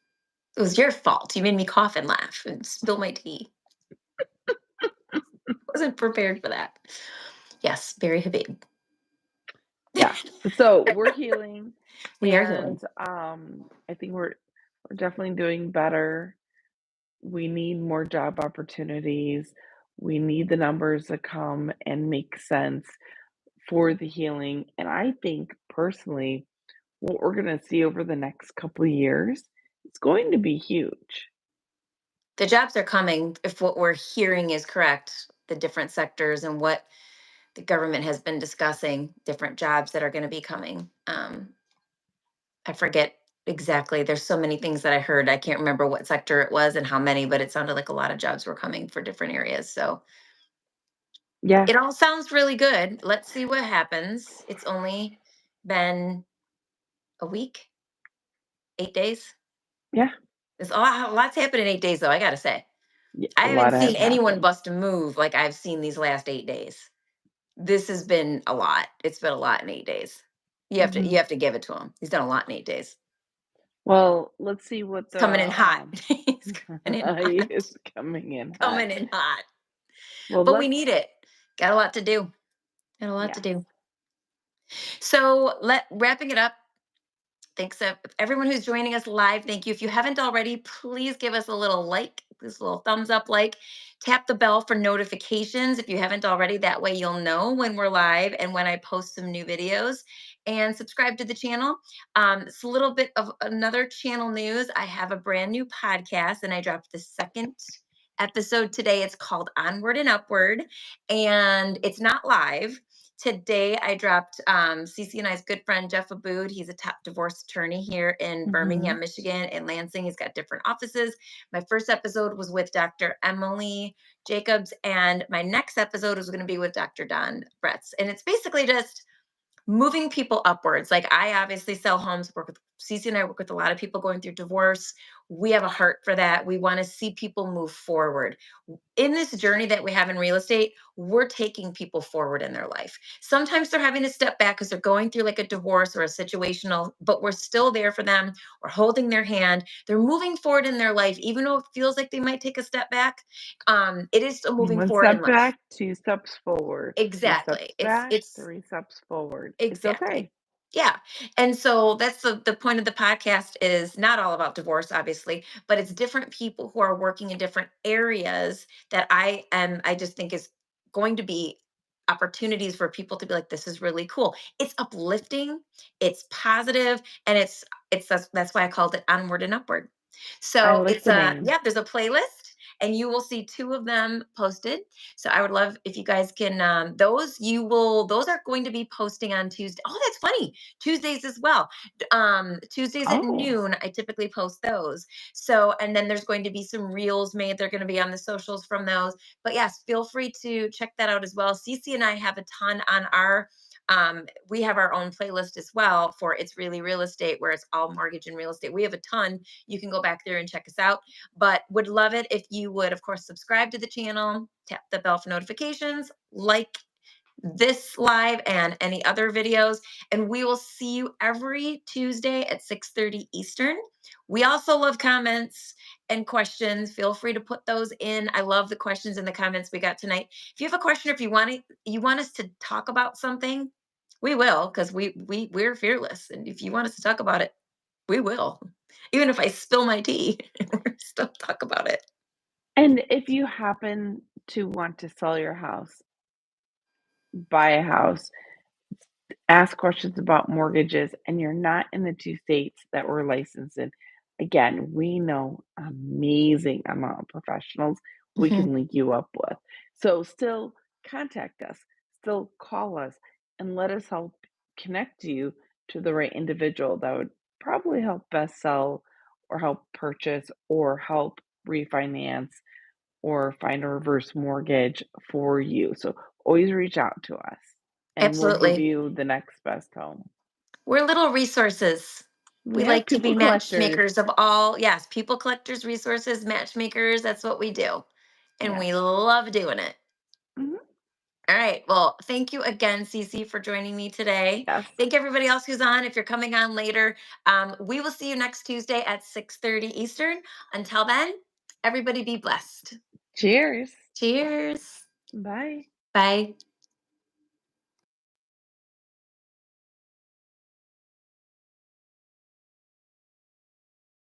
it was your fault. You made me cough and laugh and spill my tea. Wasn't prepared for that. Yes, very Habib. Yeah. So we're healing, We are and healing. I think we're definitely doing better. We need more job opportunities. We need the numbers to come and make sense for the healing. And I think personally, what we're going to see over the next couple of years is going to be huge. The jobs are coming if what we're hearing is correct. The different sectors and what the government has been discussing, different jobs that are going to be coming. I forget exactly. There's so many things that I heard. I can't remember what sector it was and how many, but it sounded like a lot of jobs were coming for different areas. So Yeah. it all sounds really good. Let's see what happens. It's only been a week, 8 days. Yeah. There's a lot's happened in 8 days, though. I gotta say, Yeah. I A haven't lot seen has anyone happened. bust a move like I've seen these last 8 days. This has been a lot. It's been a lot in 8 days. Hmm. You have to give it to him. He's done a lot in 8 days. Well, let's see what It's coming in hot. He's coming in hot. is coming in hot. Coming in hot. Well, But we let's, need it. Got a lot to do. Got a lot to yes. do. So let wrapping it up. Thanks, everyone who's joining us live. Thank you. If you haven't already, please give us a little like, this little thumbs up like. Tap the bell for notifications if you haven't already. That way you'll know when we're live and when I post some new videos. And subscribe to the channel. It's a little bit of another channel news. I have a brand new podcast and I dropped the second episode today. It's called Onward and Upward, and it's not live. Today, I dropped Cece and I's good friend, Jeff Abood. He's a top divorce attorney here in Mhm. Birmingham, Michigan, and Lansing. He's got different offices. My first episode was with Dr. Emily Jacobs, and my next episode is going to be with Dr. Don Bretz. And it's basically just moving people upwards. Like I obviously sell homes, work with Cece and I work with a lot of people going through divorce. We have a heart for that. We want to see people move forward. In this journey that we have in real estate, we're taking people forward in their life. Sometimes they're having to step back because they're going through like a divorce or a situational, but we're still there for them. We're holding their hand. They're moving forward in their life, even though it feels like they might take a step back. It is still moving One forward in step life. back, two steps forward. Two Exactly. steps It's back, it's three steps forward. It's Exactly. okay. Yeah. And so that's the point of the podcast is not all about divorce, obviously, but it's different people who are working in different areas that I just think is going to be opportunities for people to be like, this is really cool. It's uplifting, it's positive, and that's why I called it Onward and Upward. I So like it's the name. yeah, there's a playlist and you will see two of them posted. So I would love if you guys can those are going to be posting on Tuesday. Oh, that's funny. Tuesdays as well. Tuesdays at Oh, noon, I typically post those. So and then there's going to be some reels made. They're going to be on the socials from those. But yes, feel free to check that out as well. Cece and I have a ton on our we have our own playlist as well for It's Really Real Estate, where it's all mortgage and real estate. We have a ton. You can go back there and check us out, but would love it if you would, of course, subscribe to the channel, tap the bell for notifications, like this live and any other videos, and we will see you every Tuesday at 6:30 Eastern. We also love comments and questions. Feel free to put those in. I love the questions in the comments we got tonight. If you have a question, if you want us to talk about something, we will, because we're fearless. And if you want us to talk about it, we will. Even if I spill my tea, we'll still talk about it. and if you happen to want to sell your house, buy a house, ask questions about mortgages, and you're not in the 2 states that we're licensed in, again, we know amazing amount of professionals we Mhm. can link you up with. So still contact us, still call us, and let us help connect you to the right individual that would probably help best sell or help purchase or help refinance or find a reverse mortgage for you. So always reach out to us and we'll give Absolutely. you the next best home. We're little resources. We Yeah, like to people be collectors. matchmakers of all, yes, people collectors, resources, matchmakers. That's what we do. And Yes. we love doing it. Mhm. All right. Well, thank you again, Cece, for joining me today. Yes. Thank everybody else who's on. If you're coming on later, we will see you next Tuesday at 6:30 Eastern. Until then, everybody be blessed. Cheers. Cheers. Bye. Bye.